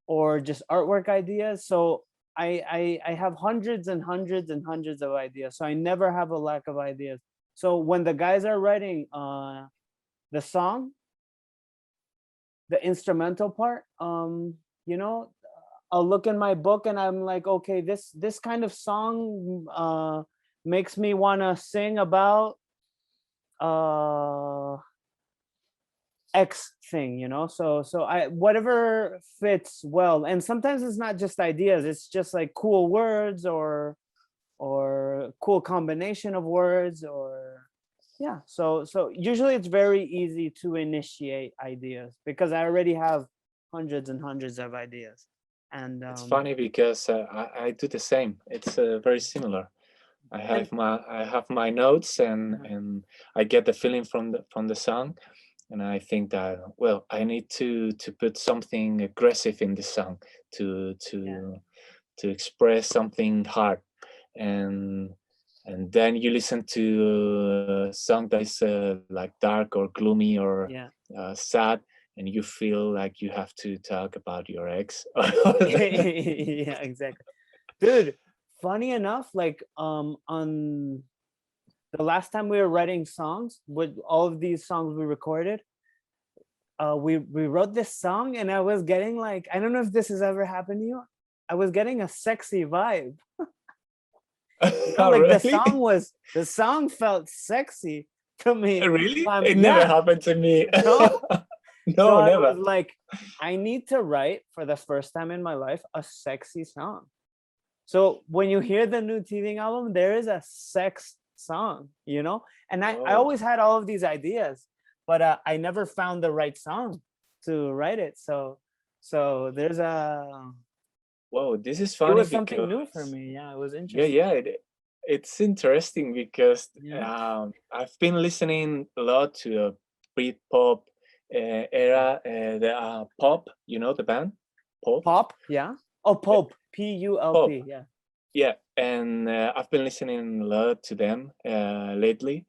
or just artwork ideas. So I have hundreds and hundreds and hundreds of ideas. So I never have a lack of ideas. So when the guys are writing the song, the instrumental part, you know, I'll look in my book and I'm like, okay, this kind of song makes me want to sing about uh X thing, you know. So I, whatever fits well. And sometimes it's not just ideas, it's just like cool words, or cool combination of words, or Yeah. So usually it's very easy to initiate ideas because I already have hundreds and hundreds of ideas. And It's funny because I do the same. It's very similar. and I have my notes, and uh, I get the feeling from the song, and I think that, well, I need to put something aggressive in the song to yeah. to to express something hard, and then you listen to a song that is like dark or gloomy or Yeah. sad, and you feel like you have to talk about your ex. Yeah, exactly. Dude, funny enough, like on the last time we were writing songs with all of these songs we recorded, we wrote this song and I was getting like, I don't know if this has ever happened to you. I was getting a sexy vibe. Oh, Like really? the song felt sexy to me. Really? It never Yeah, happened to me. no. So No, I was never. like, I need to write for the first time in my life a sexy song. So when you hear the new teething album, there is a sex song, you know? And I Oh, always had all of these ideas, but I never found the right song to write it. So there's a, wow, this is it funny was something new for because me. Yeah, it was yeah, interesting. yeah, it's interesting because Yeah. I've been listening a lot to a Britpop era, the Pop, you know the band, Pop, Pop, yeah. Oh, yeah, Pope, Pop, Pulp, yeah. yeah, and I've been listening a lot to them lately,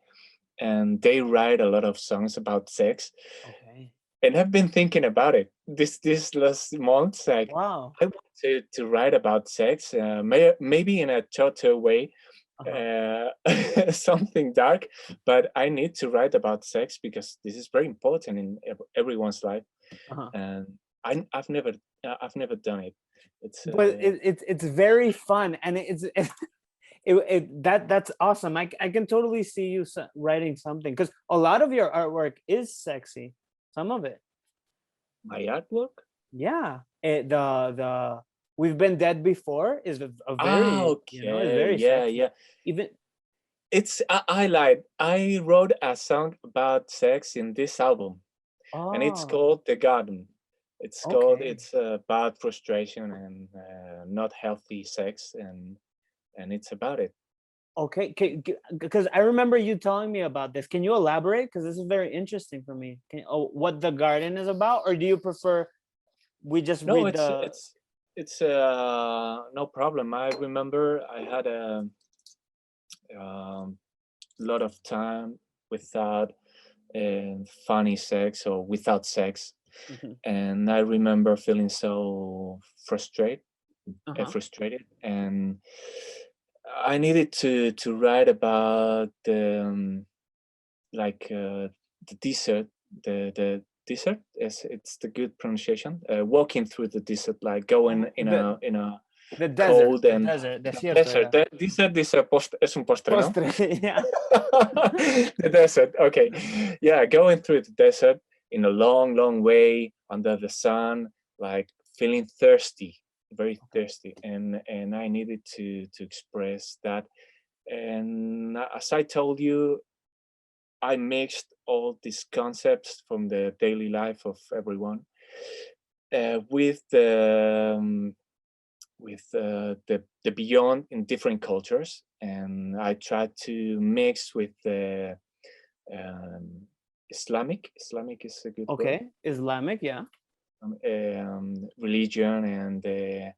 and they write a lot of songs about sex, Okay. and I've been thinking about it this last month. Like, Wow. I want to write about sex, maybe in a shorter way, Uh-huh. something dark, but I need to write about sex because this is very important in everyone's life, Uh-huh. and I've never done it. It's But it's very fun and that's awesome. I can totally see you writing something because a lot of your artwork is sexy. Some of it, my artwork. yeah. The We've Been Dead Before is a Ah, very, is okay, very yeah, sexy. yeah. Even It's I lied. I wrote a song about sex in this album, and it's oh, called The Garden. okay, It's about frustration and not healthy sex, and it's about it. okay. Because I remember you telling me about this. Can you elaborate? Because this is very interesting for me. What the garden is about, or do you prefer we just No, read the? it's no problem. I remember I had a um, lot of time without funny sex or without sex, Mhm. and I remember feeling so Uh-huh. frustrated, and I needed to write about like the desert, the desert. It's the good pronunciation. Walking through the desert, like going in a The desert, cold and the desierto, desert. yeah. The desert is es un postre, ¿no? Postre, yeah. The desert. Okay, yeah, going through the desert in a long way under the sun, like feeling thirsty, very Okay. thirsty, and I needed to express that. And as I told you, I mixed all these concepts from the daily life of everyone with the beyond in different cultures, and I tried to mix with the Islamic is a good word, Okay. Islamic, yeah. religion, and the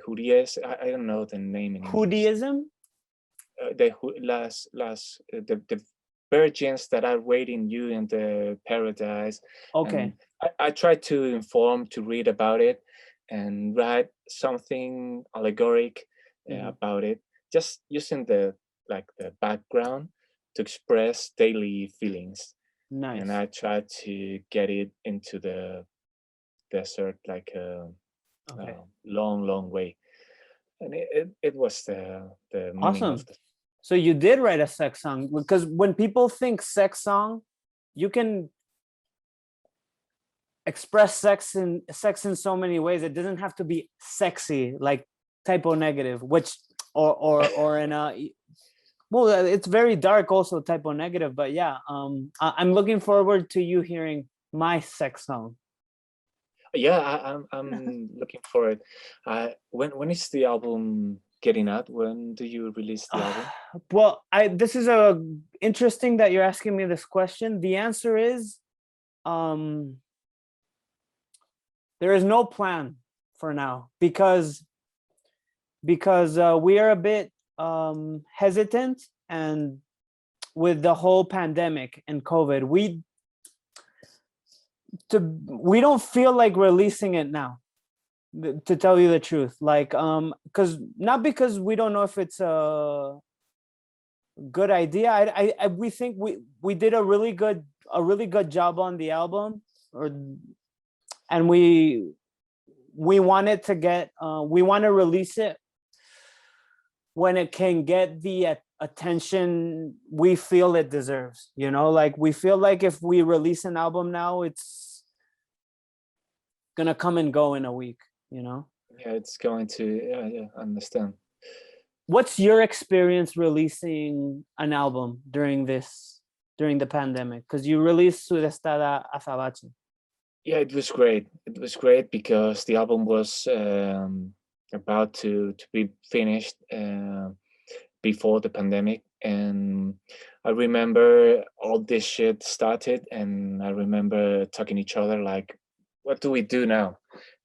Judaism. I don't know the name in English. Judaism? The virgins that are waiting you in the paradise, and Okay. I try to inform, to read about it, and write something allegoric Mhm. about it, just using the background to express daily feelings, and Nice. I try to get it into the desert like a Okay. long way, and it was the meaning of Awesome. the. So you did write a sex song because when people think sex song, you can express sex in so many ways. It doesn't have to be sexy, like typo negative, which or in a Well, it's very dark, also typo negative, but yeah, I'm looking forward to you hearing my sex song. Yeah, I'm looking for it. When is the album getting out? When do you release the album? Well, this is a interesting that you're asking me this question. The answer is, there is no plan for now because we are a bit hesitant, and with the whole pandemic and COVID, we don't feel like releasing it now, to tell you the truth. Like, because not because we don't know if it's a good idea. We think we did a really good job on the album, and we want it to get we want to release it when it can get the attention we feel it deserves. You know, like we feel like if we release an album now, it's gonna come and go in a week, you know? Yeah, it's going to, yeah, I understand. What's your experience releasing an album during the pandemic? Because you released Svdestada Azabache. Yeah, it was great. It was great because the album was about to be finished before the pandemic, and I remember all this shit started, and I remember talking to each other like, what do we do now?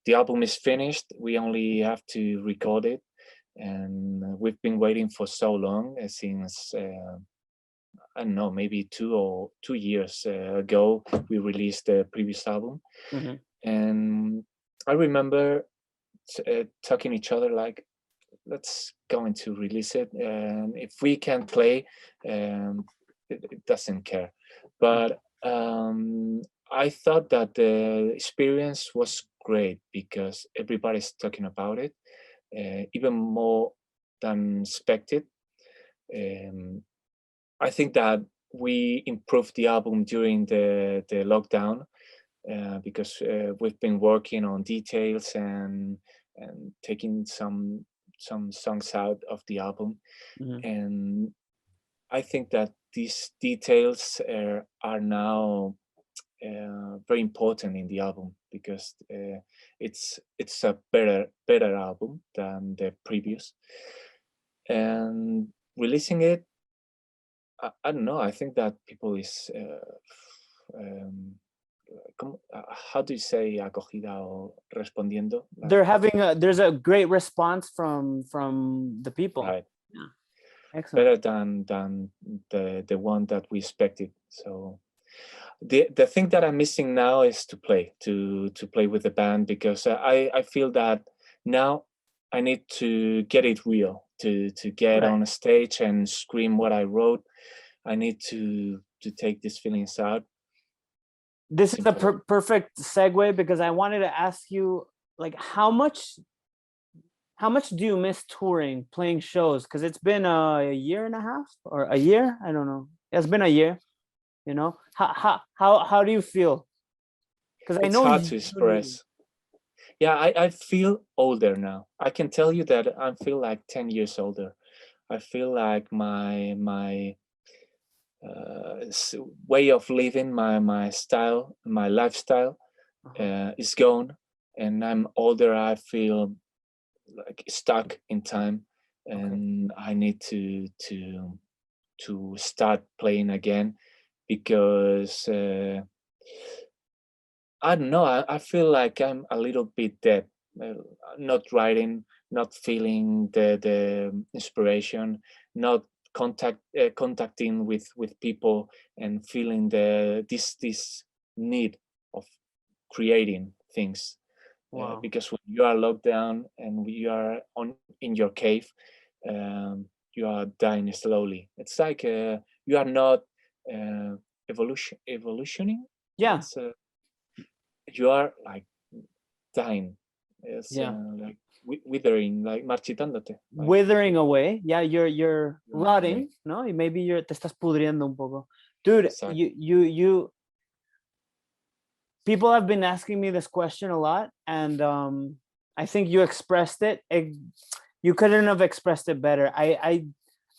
The album is finished. We only have to record it, and we've been waiting for so long since I don't know, maybe 2 years ago we released the previous album. Mm-hmm. And I remember talking to each other like, let's go into release it, and if we can play, it doesn't care. But I thought that the experience was great because everybody's talking about it, even more than expected. I think that we improved the album during the lockdown because we've been working on details and taking some songs out of the album. Mm-hmm. And I think that these details are now very important in the album because it's a better album than the previous. And releasing it, I don't know. I think that people is how do you say acogida o respondiendo? Like, They're having there's a great response from the people. right. Yeah. Excellent. Better than the one that we expected. So the thing that I'm missing now is to play with the band, because I feel that now I need to get it real, to get Right. on a stage and scream what I wrote. I need to take these feelings out. This is a perfect segue, because I wanted to ask you, like, how much do you miss touring, playing shows? Because it's been a year and a half or a year. I don't know. It's been a year. You know, how do you feel? Because I It's know hard to express. Yeah, I feel older now. I can tell you that I feel like 10 years older. I feel like my way of living, my style, my lifestyle is gone, and I'm older. I feel like stuck in time, and I need to start playing again, because I don't know. I feel like I'm a little bit dead. Not writing, not feeling the inspiration, not contacting with people, and feeling this need of creating things. Wow. Because when you are locked down and you are in your cave, you are dying slowly. It's like you are not evolutioning. Yeah. You are like dying. It's Yeah. like withering, like marchitándote. Like, Withering away. Yeah, you're rotting, no? Maybe te estás pudriendo un poco. Dude, exactly. you people have been asking me this question a lot, and I think you expressed it. You couldn't have expressed it better.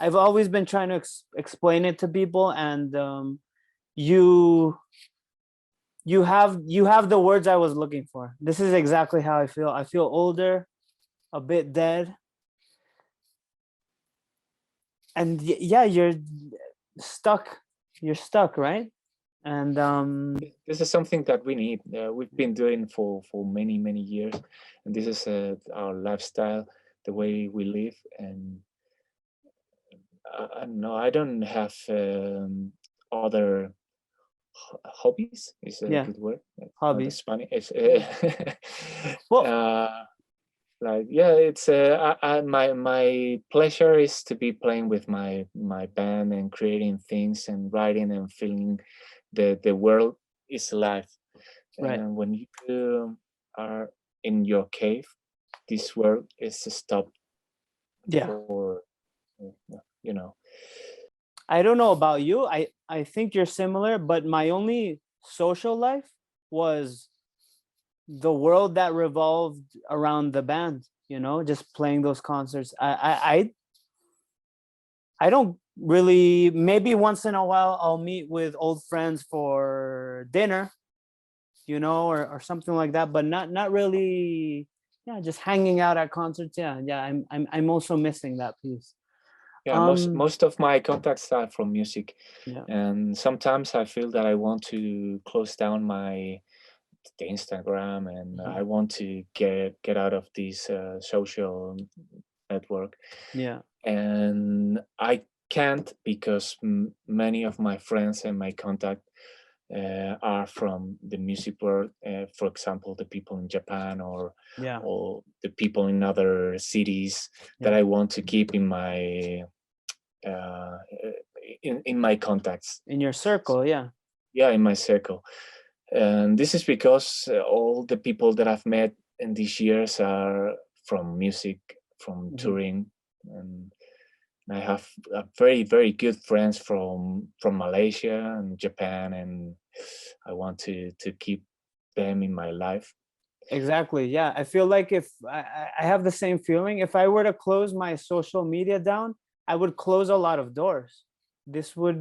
I've always been trying to explain it to people, and you have the words I was looking for. This is exactly how I feel. I feel older, a bit dead, and yeah, you're stuck. You're stuck, right? And this is something that we need. We've been doing for many years, and this is our lifestyle, the way we live. And no, I don't have other hobbies. Is a yeah, good word. It's not hobbies. Spanish. It's, Well, like yeah, it's my pleasure is to be playing with my band and creating things and writing and feeling the world is alive. right. And when you are in your cave, this world is stopped Yeah. for you know. I don't know about you. I think you're similar, but my only social life was the world that revolved around the band, just playing those concerts. I don't really, maybe once in a while I'll meet with old friends for dinner, or something like that, but not really, yeah, just hanging out at concerts. Yeah, I'm also missing that piece. Yeah, most of my contacts are from music, Yeah. and sometimes I feel that I want to close down the Instagram, and I want to get out of this social network, Yeah. and I can't because many of my friends and my contact are from the music world. For example, the people in Japan Yeah. or the people in other cities that Yeah. I want to keep in my uh, in my contacts. In your circle. Yeah. Yeah, in my circle. And this is because all the people that I've met in these years are from music, from touring, and I have very good friends from Malaysia and Japan, and I want to keep them in my life. Exactly. Yeah. I feel like if I have the same feeling, if I were to close my social media down, I would close a lot of doors. This would,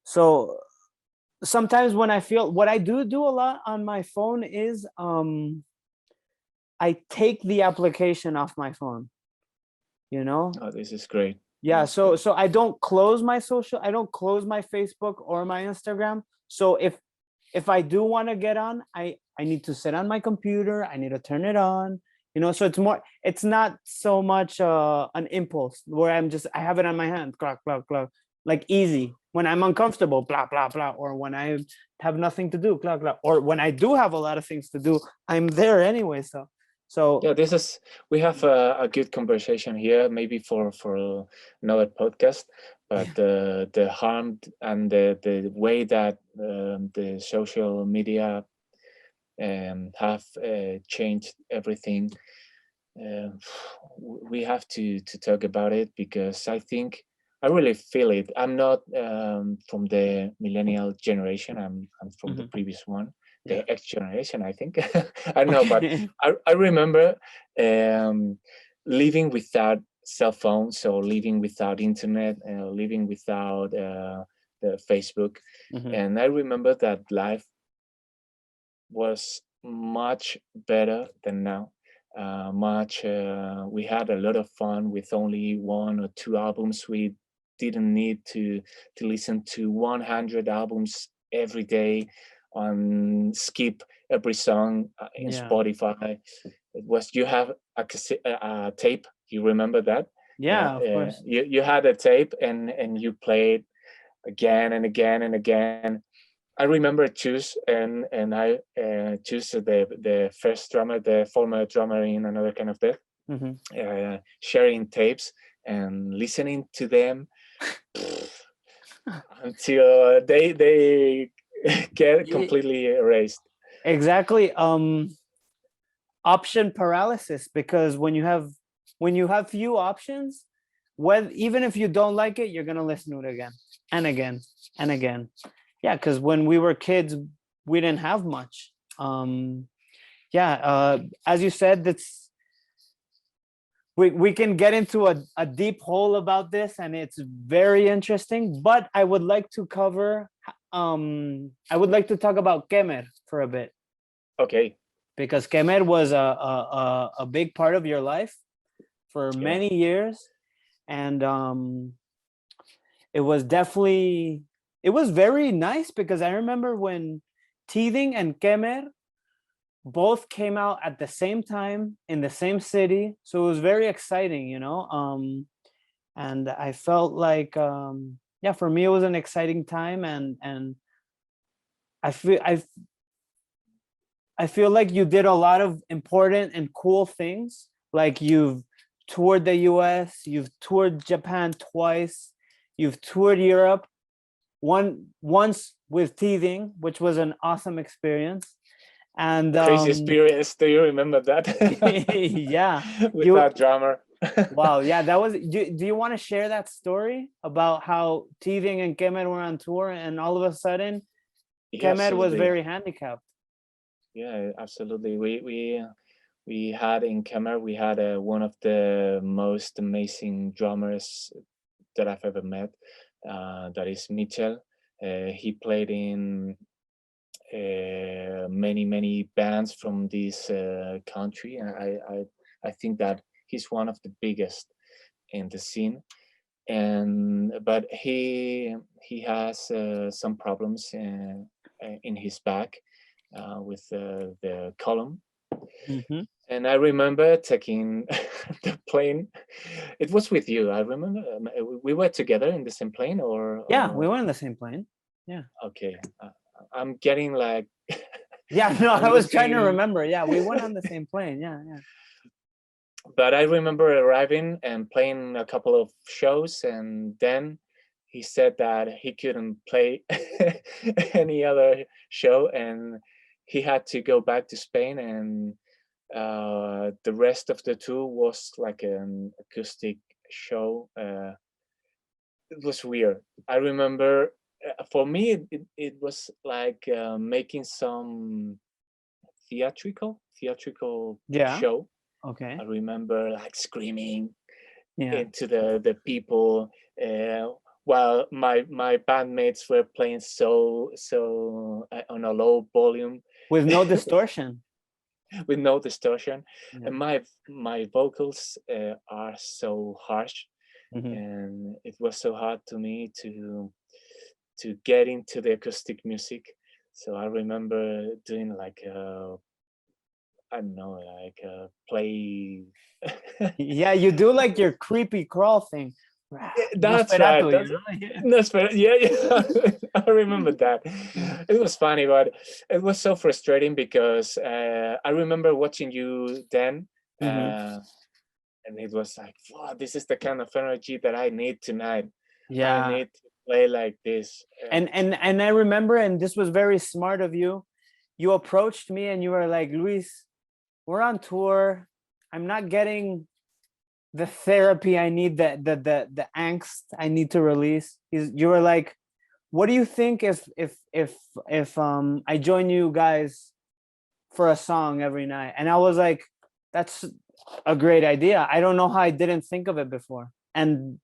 so sometimes when I feel, what I do a lot on my phone is I take the application off my phone, Oh, this is great. Yeah, This is great. so I don't close I don't close my Facebook or my Instagram. So if I do want to get on, I need to sit on my computer, I need to turn it on, so it's not so much an impulse where I have it on my hand, clock, clock, clock, like easy. When I'm uncomfortable, blah, blah, blah, or when I have nothing to do, clock, clock, or when I do have a lot of things to do, I'm there anyway. So Yeah, we have a good conversation here, maybe for another podcast. But the harm and the way that the social media have changed everything, uh, we have to talk about it, because I think I really feel it. I'm not from the millennial generation. I'm from the previous one, yeah. the X generation, I think. I don't know, but Okay. I remember living without cell phones, or living without internet, living without the Facebook. And I remember that life was much better than now. We had a lot of fun with only one or two albums. We didn't need to listen to 100 albums every day, on skip every song in Yeah. Spotify. It was, you have a tape. You remember that? Yeah, Yeah, of course. you had a tape, and you played again and again and again. I remember choose and I choose the first drummer, the former drummer in Another Kind of Death, sharing tapes and listening to them until they get completely erased. Exactly. Option paralysis, because when you have few options, even if you don't like it, you're gonna listen to it again and again and again. Yeah, because when we were kids, we didn't have much. Yeah, as you said, we can get into a deep hole about this, and it's very interesting. But I would like to cover. I would like to talk about Khmer for a bit, Okay. because Khmer was a big part of your life for Yeah. many years, and it was definitely, it was very nice, because I remember when Teething and Khmer both came out at the same time in the same city, so it was very exciting, you know. And I felt like, yeah, for me it was an exciting time, and I feel I feel like you did a lot of important and cool things. Like you've toured the US, you've toured Japan twice, you've toured Europe once with Teething, which was an awesome experience. And Crazy experience. Do you remember that? yeah, With you, that drummer. wow, yeah, that was, do you want to share that story about how Teething and Kemet were on tour and all of a sudden Yeah, Kemet was absolutely. very handicapped? Yeah, absolutely. We had in Khmer, we had one of the most amazing drummers that I've ever met. That is Mitchell. He played in many bands from this country, and I think that he's one of the biggest in the scene. And but he has some problems in his back with the column. Mm-hmm. And I remember taking the plane. It was with you. I remember we were together in the same plane, Yeah, we or were in the same plane. Yeah. okay. I'm getting like Yeah, no, I'm I was trying to losing. remember. Yeah, we went on the same plane. Yeah, yeah. But I remember arriving and playing a couple of shows, and then he said that he couldn't play any other show, and he had to go back to Spain, and the rest of the tour was like an acoustic show. It was weird. I remember for me it was like making some theatrical Yeah. show. I Okay. remember like screaming Yeah. into the people uh, while my bandmates were playing so on a low volume With no distortion. with no distortion, Yeah. and my vocals are so harsh, Mm-hmm. and it was so hard to me to get into the acoustic music. So I remember doing like I don't know, like play. Yeah, you do like your creepy crawl thing. That's right. Nosferatu, you know? Yeah. That's fair. Yeah, yeah. I remember that. Yeah. It was funny, but it was so frustrating because I remember watching you then, Mm-hmm. uh, and it was like, wow, this is the kind of energy that I need tonight. I Yeah. need to play like this. And I remember, and this was very smart of you. You approached me and you were like, Luis, we're on tour. I'm not getting the therapy I need, the angst I need to release. You were like, what do you think if I join you guys for a song every night? And I was like, that's a great idea. I don't know how I didn't think of it before. And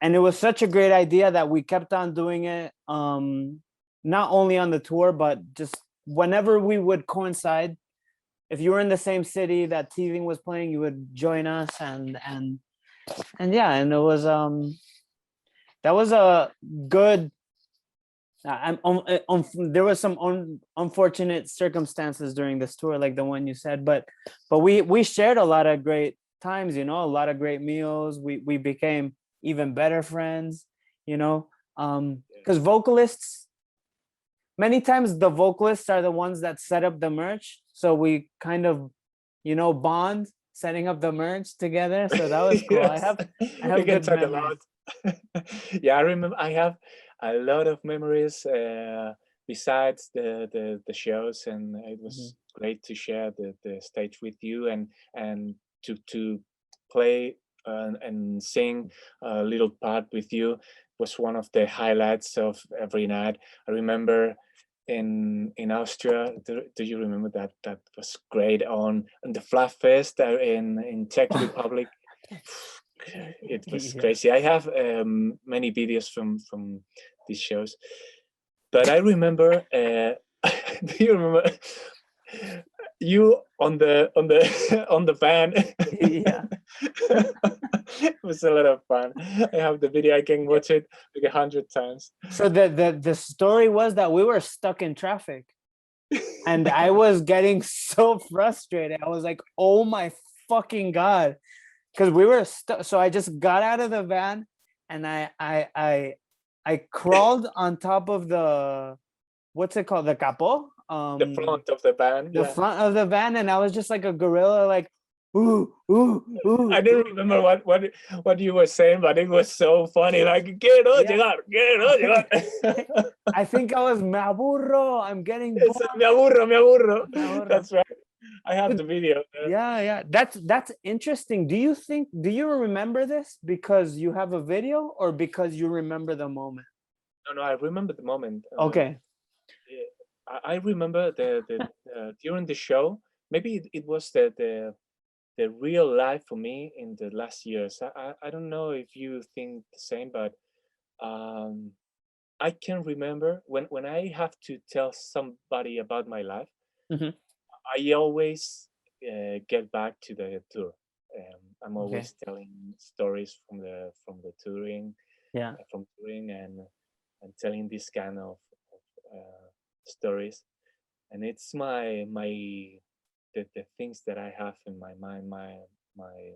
it was such a great idea that we kept on doing it, not only on the tour, but just whenever we would coincide. If you were in the same city that Teething was playing, you would join us, and yeah, and it was that was a good. There was some unfortunate circumstances during this tour, like the one you said, but we shared a lot of great times, you know, a lot of great meals. We became even better friends, you know, because vocalists, many times the vocalists are the ones that set up the merch, so we kind of, you know, bond setting up the merch together. So that was cool. I Yes, have I we have can good talk a memories. lot. Yeah, I remember I have a lot of memories besides the shows, and it Mhm. was great to share the stage with you, and to play and sing a little part with you was one of the highlights of every night. I remember in Austria. Do you remember that? That was great on the Fluff Fest in Czech Republic. It was Yeah. crazy. I have many videos from these shows, but I remember. Do you remember you on the on the van? Yeah. It was a lot of fun. I have the video. I can Yeah. watch it like 100 times. So the story was that we were stuck in traffic, and I was getting so frustrated. I was like, "Oh my fucking god!" Because we were stuck. So I just got out of the van, and I crawled on top of the, what's it called, the capot, The front of the van, the yeah. front of the van, and I was just like a gorilla, like, ooh, ooh, ooh. I didn't remember what you were saying, but it was so funny. Like, quiero Yeah. llegar, quiero llegar. I think I was, me aburro, I'm getting bored. Me aburro, me aburro. Me aburro. That's right. I have the video. Yeah, that's interesting. Do you remember this because you have a video or because you remember the moment? No, I remember the moment. Okay. I remember the during the show. Maybe it was the real life for me in the last years. I don't know if you think the same, but um, I can remember when I have to tell somebody about my life. Mhm. I always get back to the tour. I'm Okay. always telling stories from the touring, Yeah. from touring, and telling this kind of stories. And it's my the things that I have in my mind, my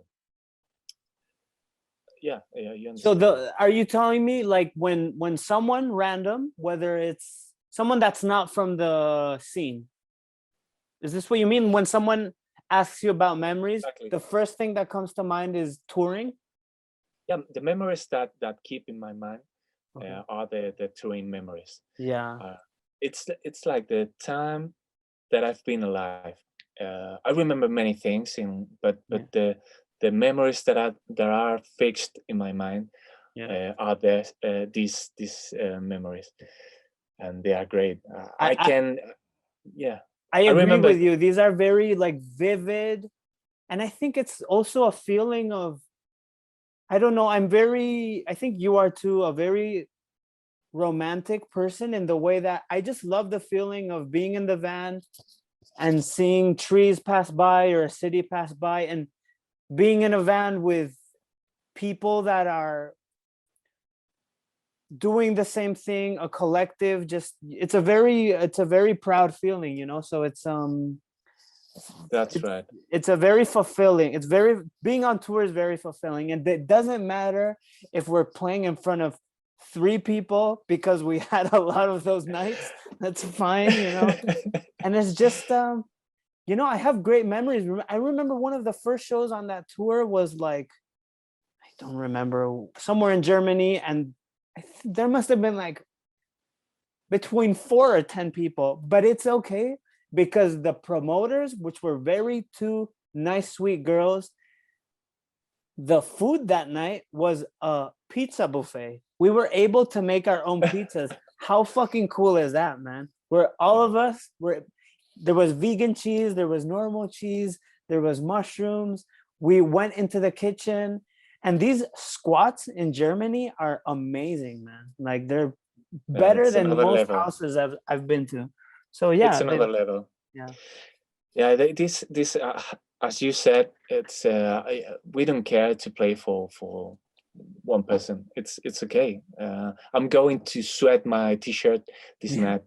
yeah, you So understand me. are you telling me, like, when someone random, whether it's someone that's not from the scene, is this what you mean? When someone asks you about memories, Exactly. the first thing that comes to mind is touring? Yeah, the memories that keep in my mind Okay. are the touring memories. Yeah. Uh, it's like the time that I've been alive. I remember many things, but Yeah. the memories that are fixed in my mind Yeah. are these memories, and they are great. I, I I can, yeah, I I agree remember. with you. These are very, like, vivid, and I think it's also a feeling of, I don't know, I think you are too, a very romantic person in the way that I just love the feeling of being in the van and seeing trees pass by or a city pass by, and being in a van with people that are doing the same thing, a collective. Just, it's a very proud feeling, so That's it's right. it's a very fulfilling, it's very, being on tour is very fulfilling, and it doesn't matter if we're playing in front of 3 people, because we had a lot of those nights. That's fine. And it's just, I have great memories. I remember one of the first shows on that tour was, like, I don't remember, somewhere in Germany, and there must have been, like, between 4 or 10 people, but it's okay because the promoters, which were very two nice, sweet girls, the food that night was a pizza buffet. We were able to make our own pizzas. How fucking cool is that, man? Where all of us were, there was vegan cheese, there was normal cheese, there was mushrooms. We went into the kitchen, and these squats in Germany are amazing, man. Like, they're better It's than another most level. houses I've been to. So It's yeah, another level. yeah, Yeah, this as you said, it's we don't care to play for one person. It's okay. I'm going to sweat my t-shirt this yeah, night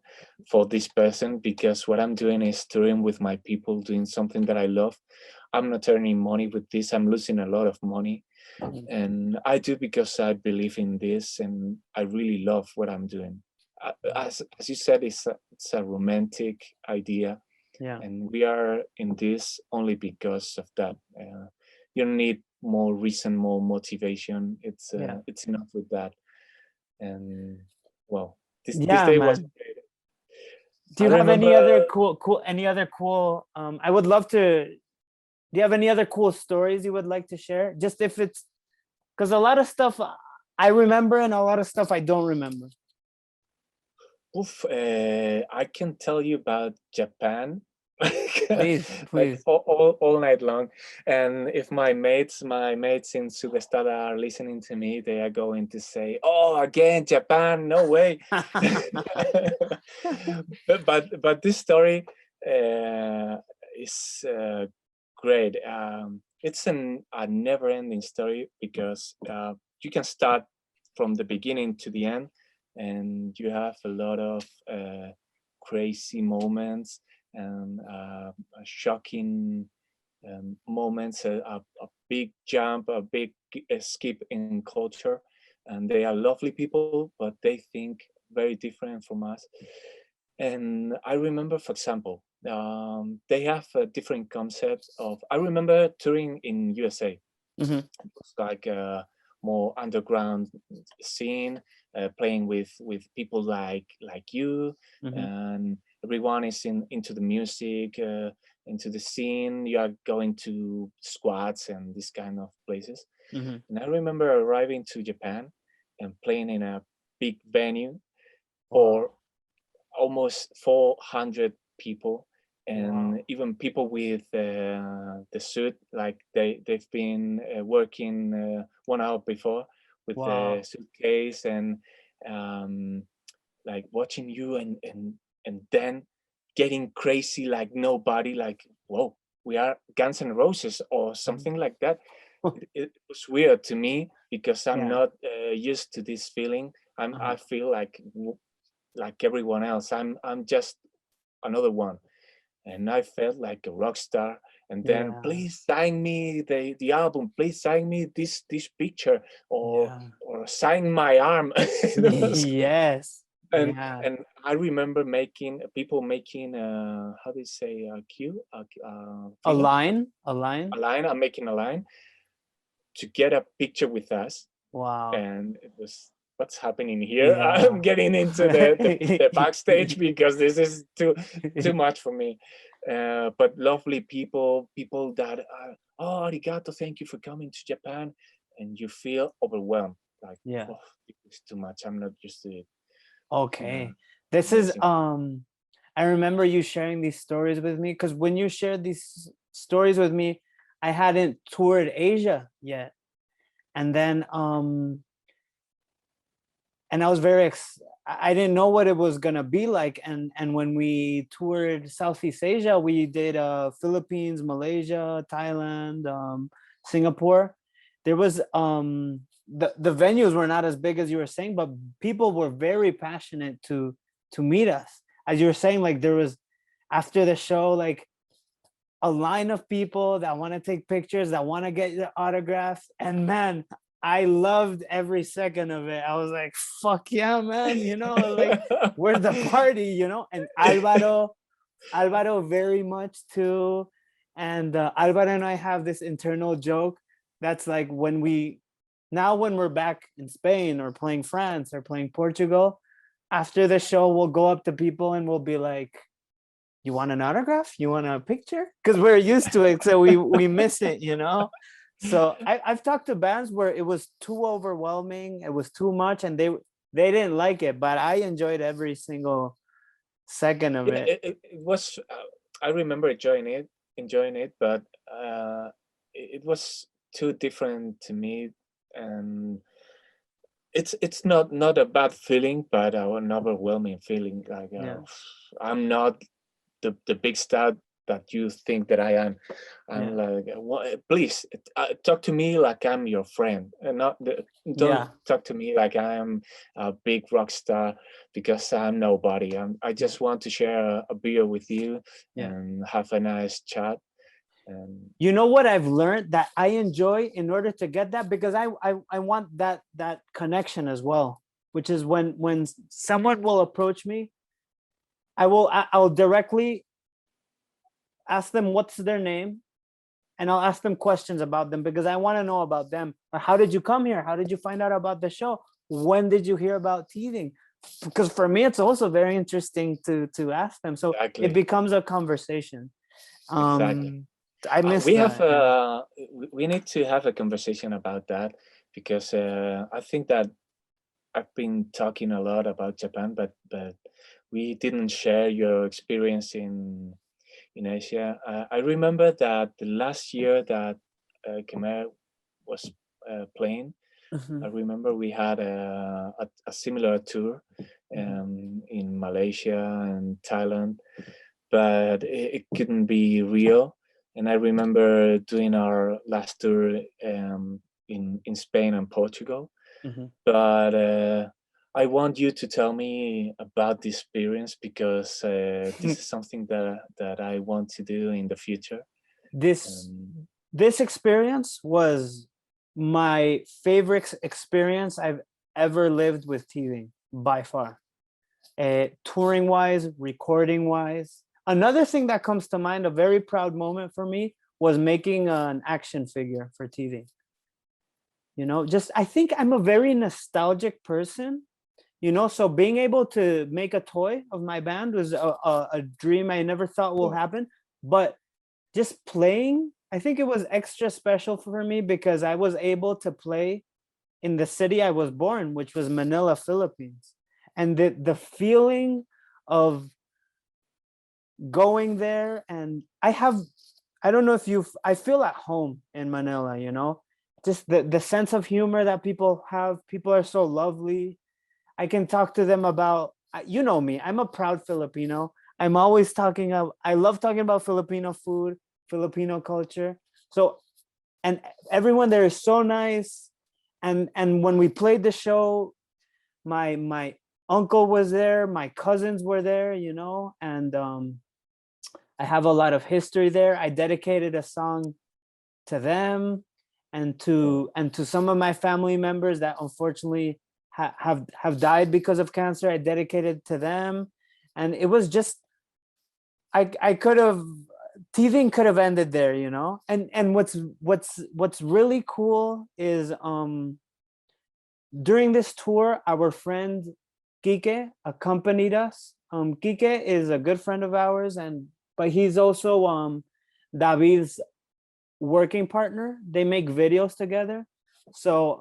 for this person because what I'm doing is touring with my people, doing something that I love. I'm not earning money with this. I'm losing a lot of money, and I do because I believe in this and I really love what I'm doing. As you said, it's a romantic idea, yeah, and we are in this only because of that. You don't need more reason, more motivation. yeah, It's enough with that. And well, this yeah, day was man. great. Do I you have remember. any other cool? I would love to. Do you have any other cool stories you would like to share? Just if it's, because a lot of stuff I remember and a lot of stuff I don't remember. I can tell you about Japan. Please, like please. all night long. And if my mates in Svdestada are listening to me, they are going to say, "Oh, again, Japan? No way!" But this story is great. It's a never-ending story because you can start from the beginning to the end, and you have a lot of crazy moments and shocking moments, a big jump, a big skip in culture. And they are lovely people, but they think very different from us. And I remember, for example, they have a different concept of. I remember touring in USA. Hmm. It was like a more underground scene, playing with people like you, Hmm. and everyone is into the music, into the scene. You are going to squats and this kind of places. Hmm. And I remember arriving to Japan and playing in a big venue Wow. for almost 400 people, and Wow. even people with the suit, like they've been working 1 hour before with the Wow. suitcase, and um, like watching you, and then getting crazy like nobody, like, whoa, we are Guns N' Roses or Mhm. something like that. It was weird to me because I'm Yeah. not used to this feeling. Uh-huh. I feel like everyone else. I'm just another one, and I felt like a rock star. And then, Yeah. please sign me the album. Please sign me this picture, Yeah. or sign my arm. That was- Yes. and Yeah. and I remember making people making how do you say a queue, A thing, line. A line. a line. I'm making a line to get a picture with us, Wow. and it was, what's happening here? I'm Yeah. getting into the backstage because this is too much for me. But lovely people that are, oh, arigato, thank you for coming to Japan, and you feel overwhelmed, like, Yeah. oh, it's too much, I'm not used to it. uh, Okay. This is Amazing. I remember you sharing these stories with me because when you shared these stories with me, I hadn't toured Asia yet. And then and I was I didn't know what it was gonna be like. And when we toured Southeast Asia, we did Philippines, Malaysia, Thailand, Singapore. There was the venues were not as big as you were saying, but people were very passionate to meet us. As you were saying, like there was after the show, like a line of people that want to take pictures, that want to get your autographs. And man, I loved every second of it. I was like, fuck yeah, man. Like we're the party, and Alvaro very much too. And Alvaro and I have this internal joke that's like when we're back in Spain or playing France or playing Portugal, after the show, we'll go up to people and we'll be like, you want an autograph? You want a picture? Because we're used to it, so we miss it. So I've talked to bands where it was too overwhelming, it was too much, and they didn't like it, but I enjoyed every single second of Yeah, it. it was. I remember enjoying it, but it was too different to me, and it's not a bad feeling, but an overwhelming feeling. Like, Yeah, I'm not the big star that you think that I am. I'm yeah, like, please talk to me like I'm your friend, and don't yeah, talk to me like I am a big rock star, because I'm nobody. I yeah, just want to share a beer with you yeah. and have a nice chat. And You know what I've learned that I enjoy in order to get that, because I want that connection as well, which is when someone will approach me, I'll directly ask them what's their name, and I'll ask them questions about them because I want to know about them. Or how did you come here? How did you find out about the show? When did you hear about teething? Because for me, it's also very interesting to ask them. So it exactly, becomes a conversation. exactly. Um, I miss We have that. Yeah. we need to have a conversation about that, because I think that I've been talking a lot about Japan, but we didn't share your experience in Asia. I remember that the last year that Khmer was playing, I Mhm, remember we had a similar tour mhm, in Malaysia and Thailand, but it couldn't be real. And I remember doing our last tour in Spain and Portugal. mhm. But I want you to tell me about the experience because this is something that I want to do in the future. This Um, this experience was my favorite experience I've ever lived with TV by far. Touring wise, recording wise. Another thing that comes to mind, a very proud moment for me, was making an action figure for TV. Just I think I'm a very nostalgic person. So being able to make a toy of my band was a dream I never thought will yeah. happen. But just playing, I think it was extra special for me because I was able to play in the city I was born, which was Manila, Philippines. And the feeling of going there, and I don't know if I feel at home in Manila, just the sense of humor that people have. People are so lovely. I can talk to them about, you know me, I'm a proud Filipino. I'm always I love talking about Filipino food, Filipino culture. So, and everyone there is so nice. And when we played the show, my uncle was there, my cousins were there, and I have a lot of history there. I dedicated a song to them Well, and to some of my family members that unfortunately have died because of cancer. I dedicated to them, and it was just I could have teething could have ended there, and what's really cool is during this tour our friend Kike accompanied us. Kike is a good friend of ours, but he's also David's working partner. They make videos together. So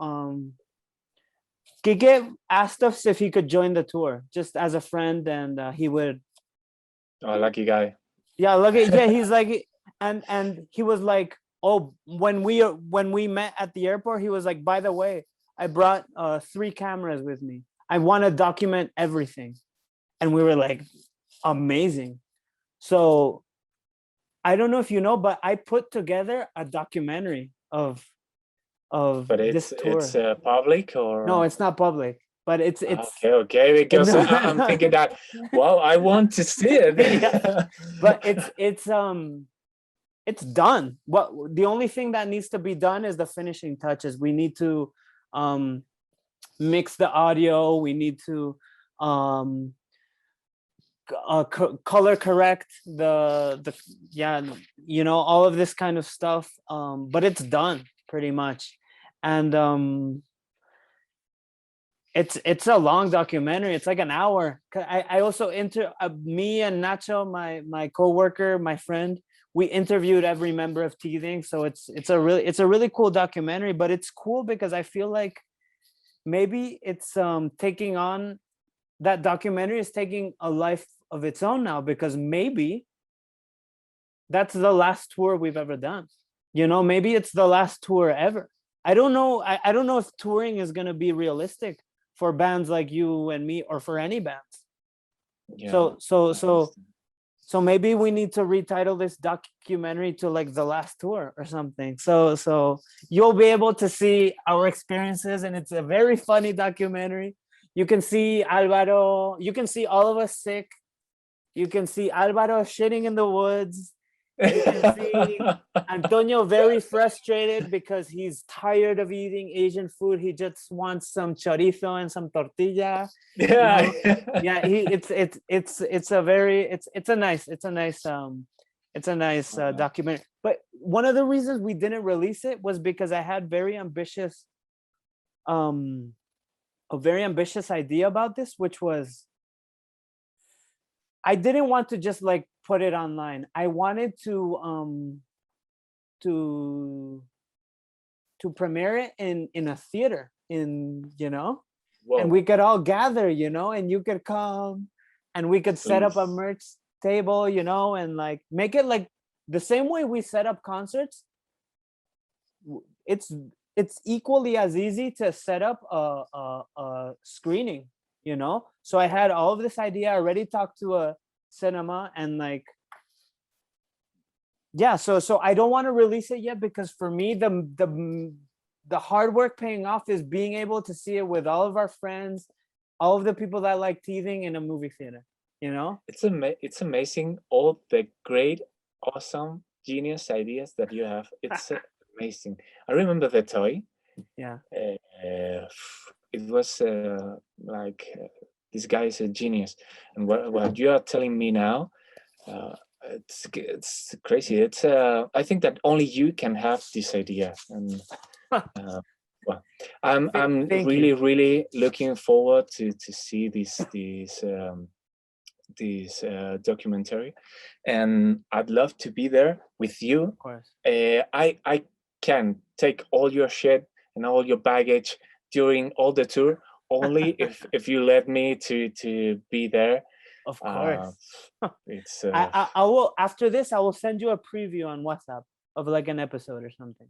Kike asked us if he could join the tour just as a friend, and he would. oh, lucky guy. Yeah, look at yeah. He's like, and he was like, oh, when we met at the airport, he was like, by the way, I brought 3 cameras with me. I want to document everything, and we were like, amazing. So I don't know if you know, but I put together a documentary of But this it's tour. public No, or it's not public, but it's okay, because I'm no, thinking that, well, I want to see yeah, it. but it's done. What the only thing that needs to be done is the finishing touches. We need to um mix the audio. We need to um color correct the yeah, all of this kind of stuff. But it's done pretty much, and it's a long documentary. It's like an hour. I also me and Nacho, my coworker, my friend, we interviewed every member of Teething. So it's a really cool documentary. But it's cool because I feel like maybe it's taking on that documentary is taking a life of its own now, because maybe that's the last tour we've ever done. Maybe it's the last tour ever. I don't know. I don't know if touring is going to be realistic for bands like you and me, or for any bands. Yeah, So so I so understand. so maybe we need to retitle this documentary to like the last tour or something. So you'll be able to see our experiences, and it's a very funny documentary. You can see Alvaro. You can see all of us sick. You can see Alvaro shitting in the woods. You can see Antonio very frustrated because he's tired of eating Asian food. He just wants some chorizo and some tortilla. You Yeah. know, yeah. It's a nice documentary. But one of the reasons we didn't release it was because I had um, a very ambitious idea about this, which was I didn't want to just like put it online. I wanted to premiere it in a theater, and Whoa, we could all gather, and you could come, and we could set up a please. merch table, you know, and like make it like the same way we set up concerts. It's equally as easy to set up a screening, you know. So I had all of this idea. I already talked to a cinema, and like, yeah. So I don't want to release it yet, because for me the hard work paying off is being able to see it with all of our friends, all of the people that like teething in a movie theater, you know. It's amazing all the great, awesome, genius ideas that you have. It's amazing. I remember the toy. Yeah. It was like this guy is a genius, and what you are telling me now, it's crazy. It's I think that only you can have this idea, and well, I'm Thank really you. really looking forward to see this documentary, and I'd love to be there with you. Of course. I can take all your shit and all your baggage during all the tour, only if you let me to be there. Of course. It's I will, after this, I will send you a preview on WhatsApp of like an episode or something,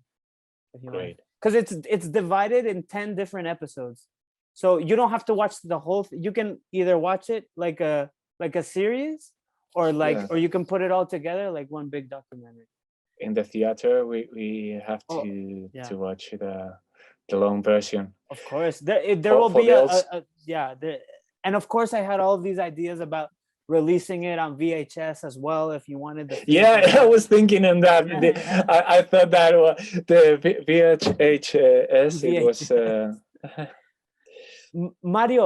if you want. great. Because it's divided in 10 different episodes, so you don't have to watch the whole. You can either watch it like a series, or like, Yeah. or you can put it all together like one big documentary. In the theater, we have Oh, to yeah. to watch the long version. Of course, there will For be a yeah. And of course, I had all of these ideas about releasing it on VHS as well, if you wanted the Yeah, physical I was copy. thinking on that. I thought that the VHS it was. Mario,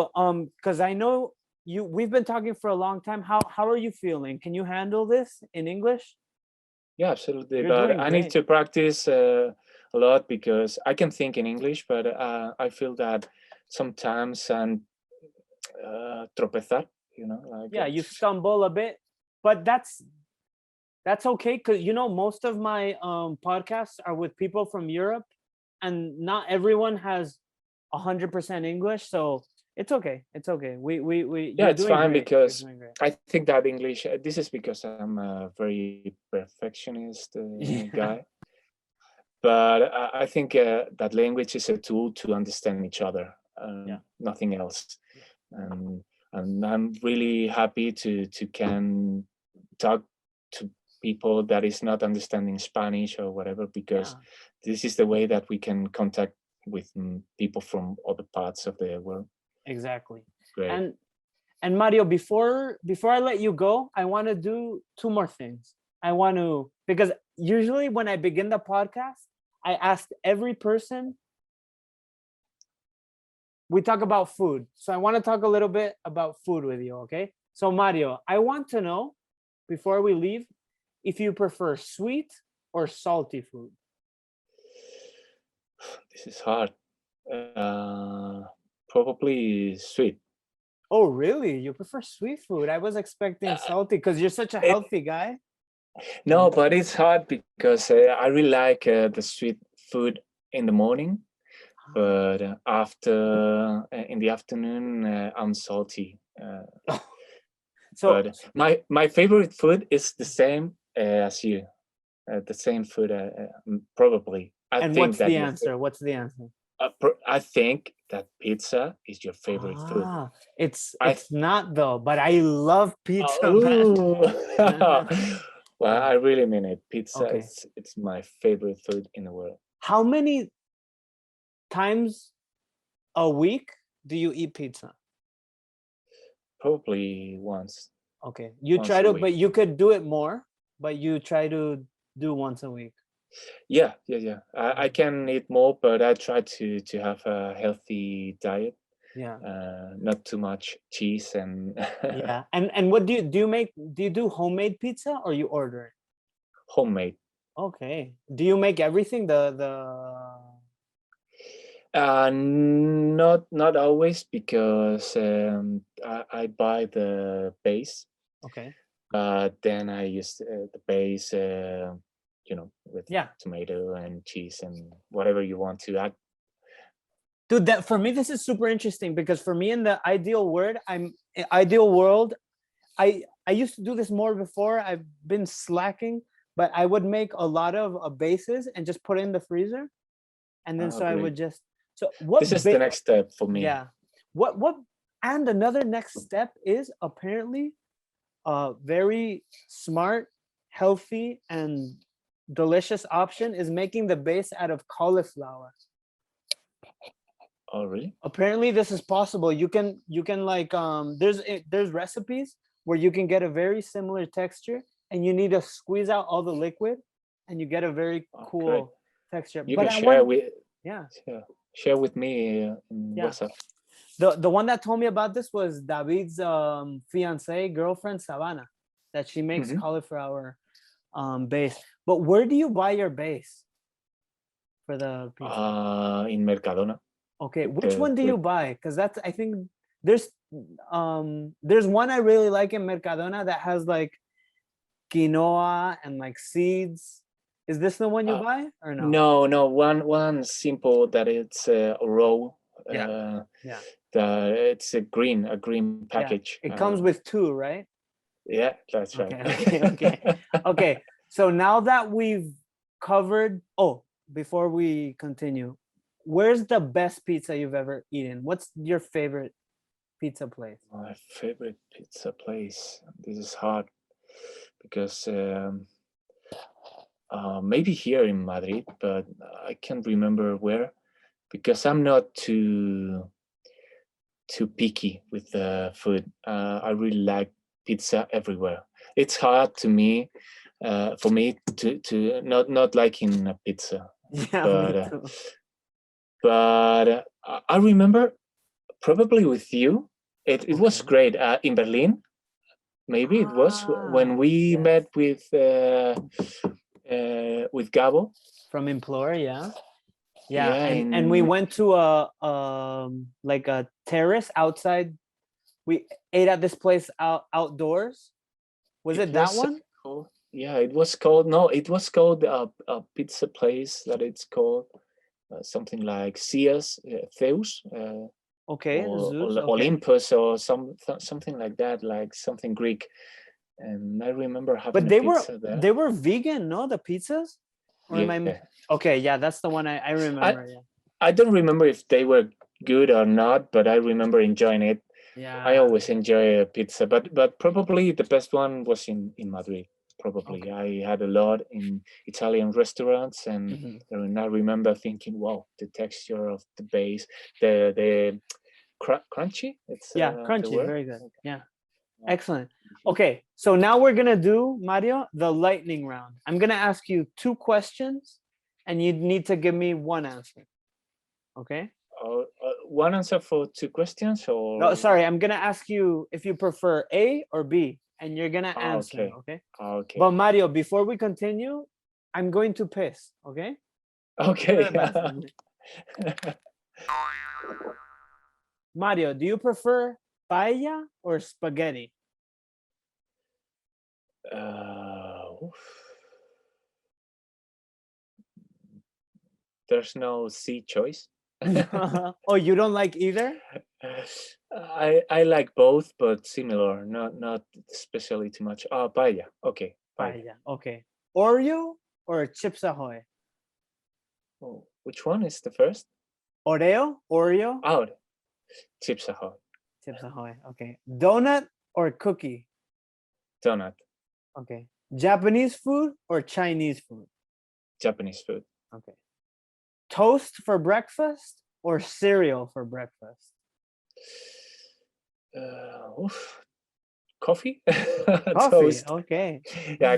because I know we've been talking for a long time. How are you feeling? Can you handle this in English? Yeah, absolutely. You're But doing I need great. to practice a lot, because I can think in English, but I feel that sometimes I'm tropezar, like Yeah, you stumble a bit, but that's okay, because you know most of my podcasts are with people from Europe, and not everyone has 100% English, so it's okay. It's okay. We yeah, you're it's doing fine, great. You're because doing great. I think that English. This is because I'm a very perfectionist Yeah. guy. But I think that language is a tool to understand each other, Yeah. nothing else. And I'm really happy to can talk to people that is not understanding Spanish or whatever, because Yeah. this is the way that we can contact with people from other parts of the world. Exactly. Great. And Mario, before I let you go, I want to do two more things. I want to, because usually when I begin the podcast, I ask every person, we talk about food. So I want to talk a little bit about food with you, okay? So Mario, I want to know, before we leave, if you prefer sweet or salty food. This is hard. Probably sweet. Oh, really? You prefer sweet food? I was expecting Uh, salty, because you're such a it, healthy guy. No, but it's hard because I really like the sweet food in the morning, but after in the afternoon I'm salty. So, But my favorite food is the same as you, the same food. Probably, I and think what's that the answer? What's the answer? I think that pizza is your favorite food. Ah, I it's not though, but I love pizza, man. Ooh. Well, I really mean it. Pizza Okay. it's my favorite food in the world. How many times a week do you eat pizza? Probably once Okay. You once try a to, week. but you could do it more, but you try to do once a week. Yeah. I can eat more, but I try to have a healthy diet. Yeah. Not too much cheese and Yeah. And what do you make? Do you do homemade pizza or you order it? homemade. Okay. Do you make everything? The Not always, because I buy the base, Okay. then I use the base, with Yeah. tomato and cheese and whatever you want to add. Dude, that for me this is super interesting, because for me, in the ideal world, I I used to do this more before. I've been slacking, but I would make a lot of bases and just put it in the freezer, and then so I would just. So what? This is the next step for me. Yeah. What? And another next step is apparently, a very smart, healthy, and delicious option is making the base out of cauliflower. Oh, really? Apparently this is possible. You can like there's recipes where you can get a very similar texture, and you need to squeeze out all the liquid, and you get a very cool texture. You but can share with share with me in WhatsApp. The one that told me about this was David's fiance girlfriend Savannah, that she makes cauliflower base. But where do you buy your base for the pizza? In Mercadona. Okay, which one do you buy? Because that's, I think there's one I really like in Mercadona that has like quinoa and like seeds. Is this the one you buy or no? No, one simple that it's raw. It's a green package. It comes with two, right? Yeah, that's right. Okay. So now that we've covered, before we continue, where's the best pizza you've ever eaten? What's your favorite pizza place? My favorite pizza place. This is hard because maybe here in Madrid, but I can't remember where, because I'm not too picky with the food. I really like pizza everywhere. It's hard to me, for me to not liking a pizza. Yeah, but I remember probably with you, it was great in Berlin. Maybe it was when we met with Gabo from Implore, and we went to like a terrace outside. We ate at this place outdoors. Was it that one? Yeah, it was called. No, it was called a pizza place that it's called something like Zeus, Zeus. Olympus or something like that, like something Greek. And I remember having a pizza there. They were vegan, no? The pizzas? Or that's the one I remember. I don't remember if they were good or not, but I remember enjoying it. Yeah. I always enjoy a pizza, but probably the best one was in Madrid. Probably I had a lot in Italian restaurants, and I remember thinking, wow, the texture of the base, the crunchy. It's crunchy, very good. Yeah, excellent. Okay, so now we're gonna do, Mario, the lightning round. I'm gonna ask you 2 questions, and you need to give me 1 answer. Okay. 1 answer for 2 questions, or? No, sorry. I'm gonna ask you if you prefer A or B, and you're gonna answer. Okay. Okay. But Mario, before we continue, I'm going to piss. Okay. Okay. Mario, do you prefer paella or spaghetti? There's no C choice. Oh, you don't like either? I like both, but similar, not especially too much. Paella. Okay. Paella. Okay. Oreo or Chips Ahoy? Oh, which one is the first? Oreo? Chips Ahoy. Chips Ahoy. Okay. Donut or cookie? Donut. Okay. Japanese food or Chinese food? Japanese food. Okay. Toast for breakfast or cereal for breakfast? Coffee. Coffee. Toast. Okay. Yeah,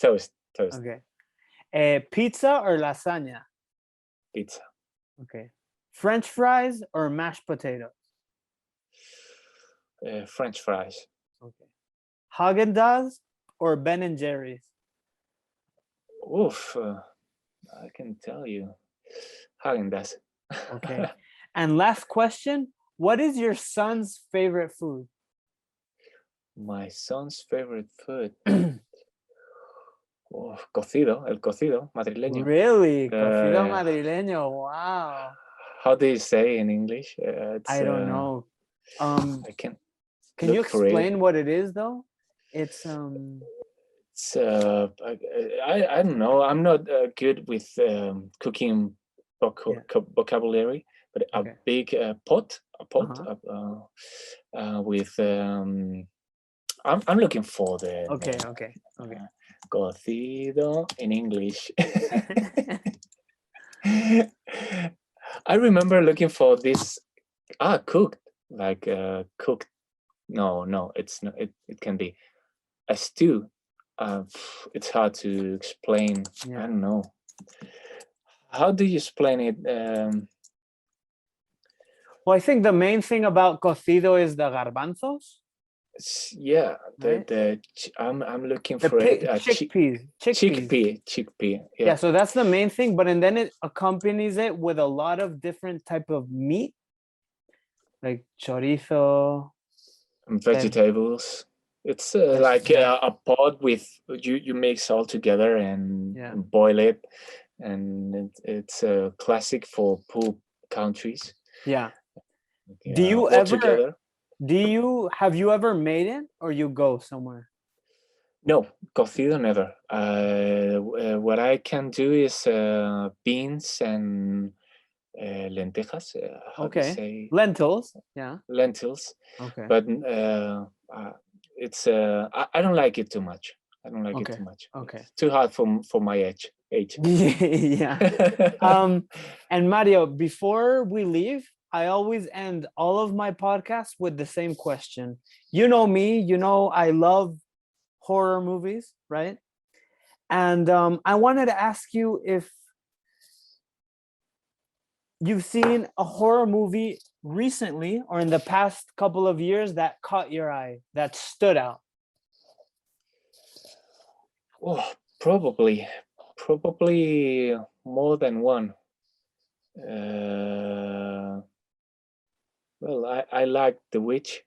toast. Okay. Pizza or lasagna? Pizza. Okay. French fries or mashed potatoes? French fries. Okay. Haagen-Dazs or Ben and Jerry's? I can tell you, Haagen-Dazs. Okay. And last question, what is your son's favorite food? My son's favorite food. El cocido madrileño. Really? Cocido madrileño. Wow. How do you say in English? I don't know. I can you explain what it is though? It's It's I don't know. I'm not good with cooking yeah. vocabulary, but a Okay. big pot, with I'm looking for the Okay. name. Okay. Okay. Cocido in English. I remember looking for this cooked, like cooked. No, it's not. It can be a stew. It's hard to explain. I Yeah. don't know. How do you explain it? Well, I think the main thing about cocido is the garbanzos, Yeah, right? I'm looking The for it. chickpeas. Chickpea. Yeah, Yeah, so that's the main thing, but and then it accompanies it with a lot of different type of meat, like chorizo, and cerdo. vegetables. It's like Yeah, a pot with you mix all together and yeah. boil it, and it's a classic for poor countries. Yeah. Do Yeah, you all ever together. have you ever made it or you go somewhere? No, cocido never. What I can do is beans and lentejas. How do you Okay. say Lentils. Yeah. lentils? Okay. But it's I don't like it too much. I don't like it Okay. too much. Okay. It's too hard for my age. Yeah. And Mario, before we leave, I always end all of my podcasts with the same question. You know me, you know I love horror movies, right? And I wanted to ask you if you've seen a horror movie recently or in the past couple of years that caught your eye, that stood out. Oh, probably more than one. Well, I like The Witch.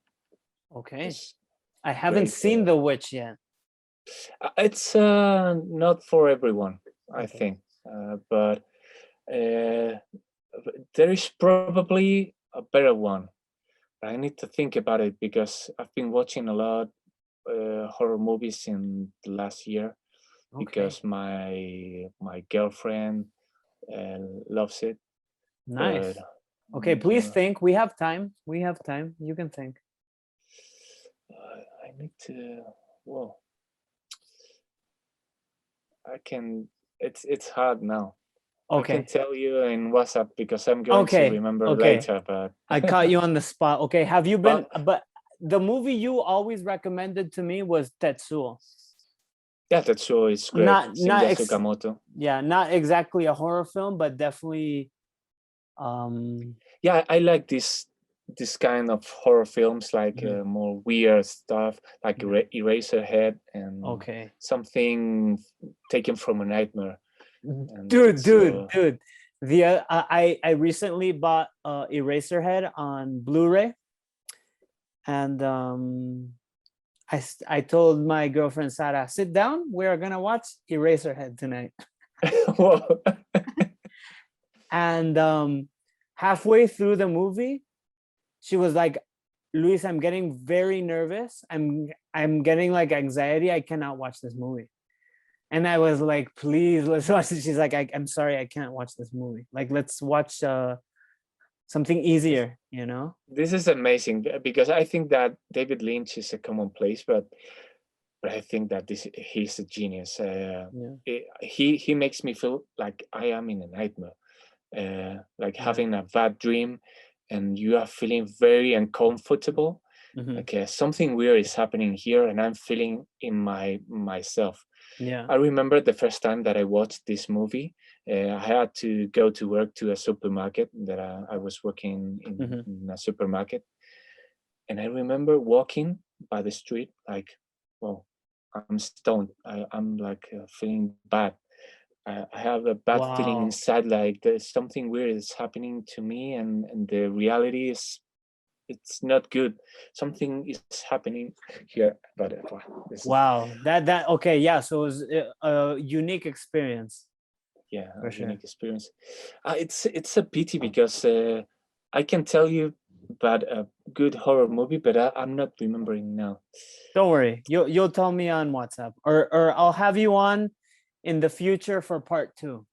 Okay. It's I haven't great. seen The Witch yet. It's not for everyone, I Okay. think, but there is probably a better one. I need to think about it because I've been watching a lot horror movies in the last year Okay. because my girlfriend uh, loves it. Nice. But Okay, please uh, think. We have time. We have time. You can think. I need to. Well, I can. It's hard now. I can Okay. tell you in WhatsApp because I'm going to Okay. remember Okay. later. But I caught you on the spot. Okay. Have you been, but but the movie you always recommended to me was Tetsuo. yeah, that show is great. Not Shinya ex Tsukamoto. Yeah, not exactly a horror film, but definitely Yeah, I like this kind of horror films, like mhm, more weird stuff, like yeah. Eraserhead and Okay. something taken from a nightmare. And Dude, it's dude, dude. The I recently bought Eraserhead on Blu-ray, and I told my girlfriend Sarah, sit down. We are gonna watch Eraserhead tonight. Whoa. And halfway through the movie, she was like, Luis, I'm getting very nervous. I'm getting like anxiety. I cannot watch this movie. And I was like, please, let's watch it. She's like, I'm sorry, I can't watch this movie. Like, let's watch something easier, you know? This is amazing because I think that David Lynch is a commonplace, but I think that he's a genius. Yeah. He makes me feel like I am in a nightmare, like Yeah. having a bad dream, and you are feeling very uncomfortable. Mm-hmm. Like something weird is happening here, and I'm feeling in myself. Yeah. I remember the first time that I watched this movie. I had to go to work to a supermarket that I was working Mm-hmm. in a supermarket, and I remember walking by the street like, well, I'm stoned. I'm like feeling bad. I have a bad feeling Wow. inside, like there's something weird is happening to me, and the reality is it's not good. Something is happening here, but this is Wow. That okay, yeah. So it was a unique experience yeah for a sure. unique experience. It's a pity because I can tell you but a good horror movie, but I'm not remembering now. Don't worry. You'll tell me on WhatsApp, or I'll have you on in the future for part 2.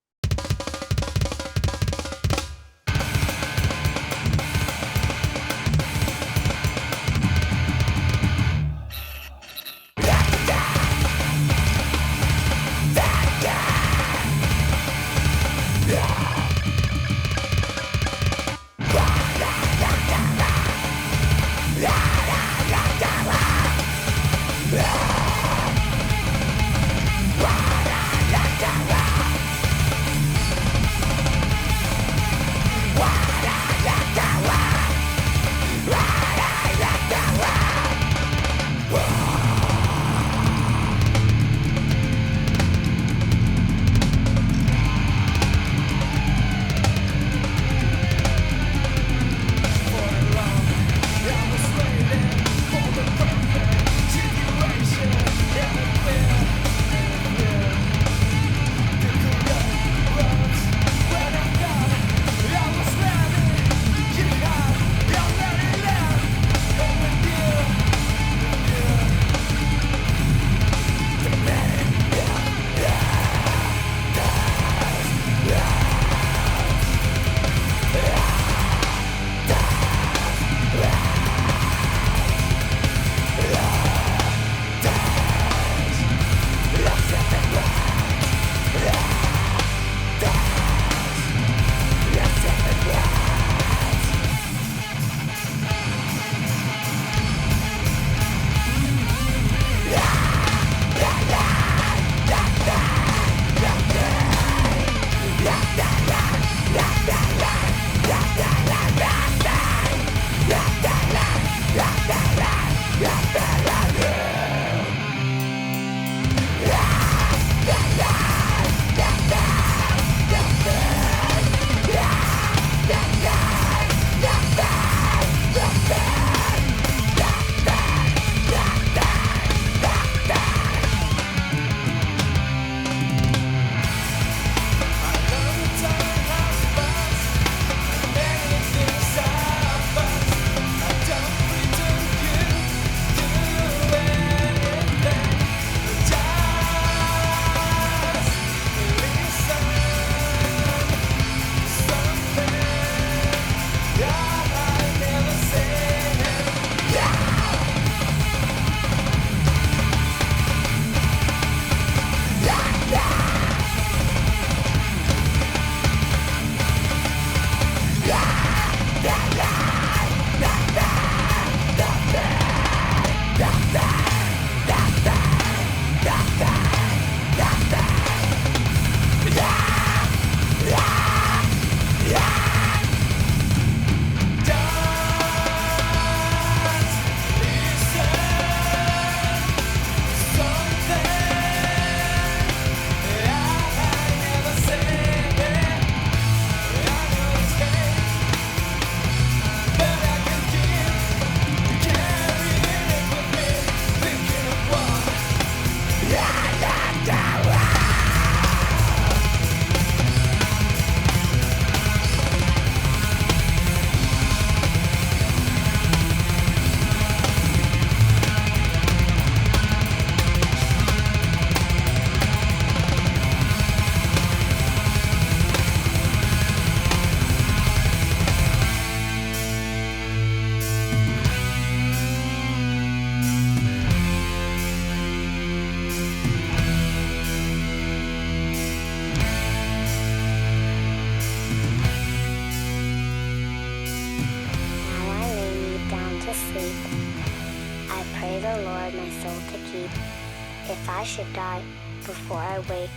If I should die before I wake,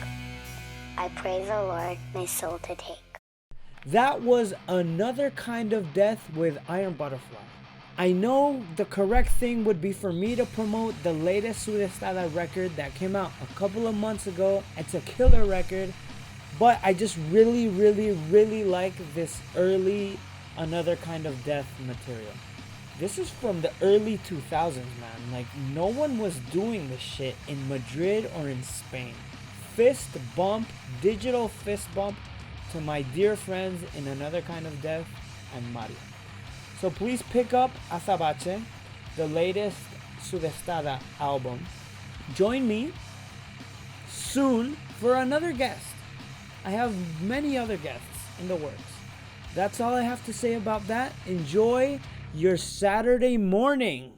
I pray the Lord my soul to take. That was Another Kind of Death with Iron Butterfly. I know the correct thing would be for me to promote the latest Svdestada record that came out a couple of months ago. It's a killer record, but I just really like this early Another Kind of Death material. This is from the early 2000s, man. Like, no one was doing this shit in Madrid or in Spain. Fist bump, digital fist bump to my dear friends in Another Kind of Death and Mario. So please pick up Azabache, the latest Svdestada album. Join me soon for another guest. I have many other guests in the works. That's all I have to say about that. Enjoy your Saturday morning.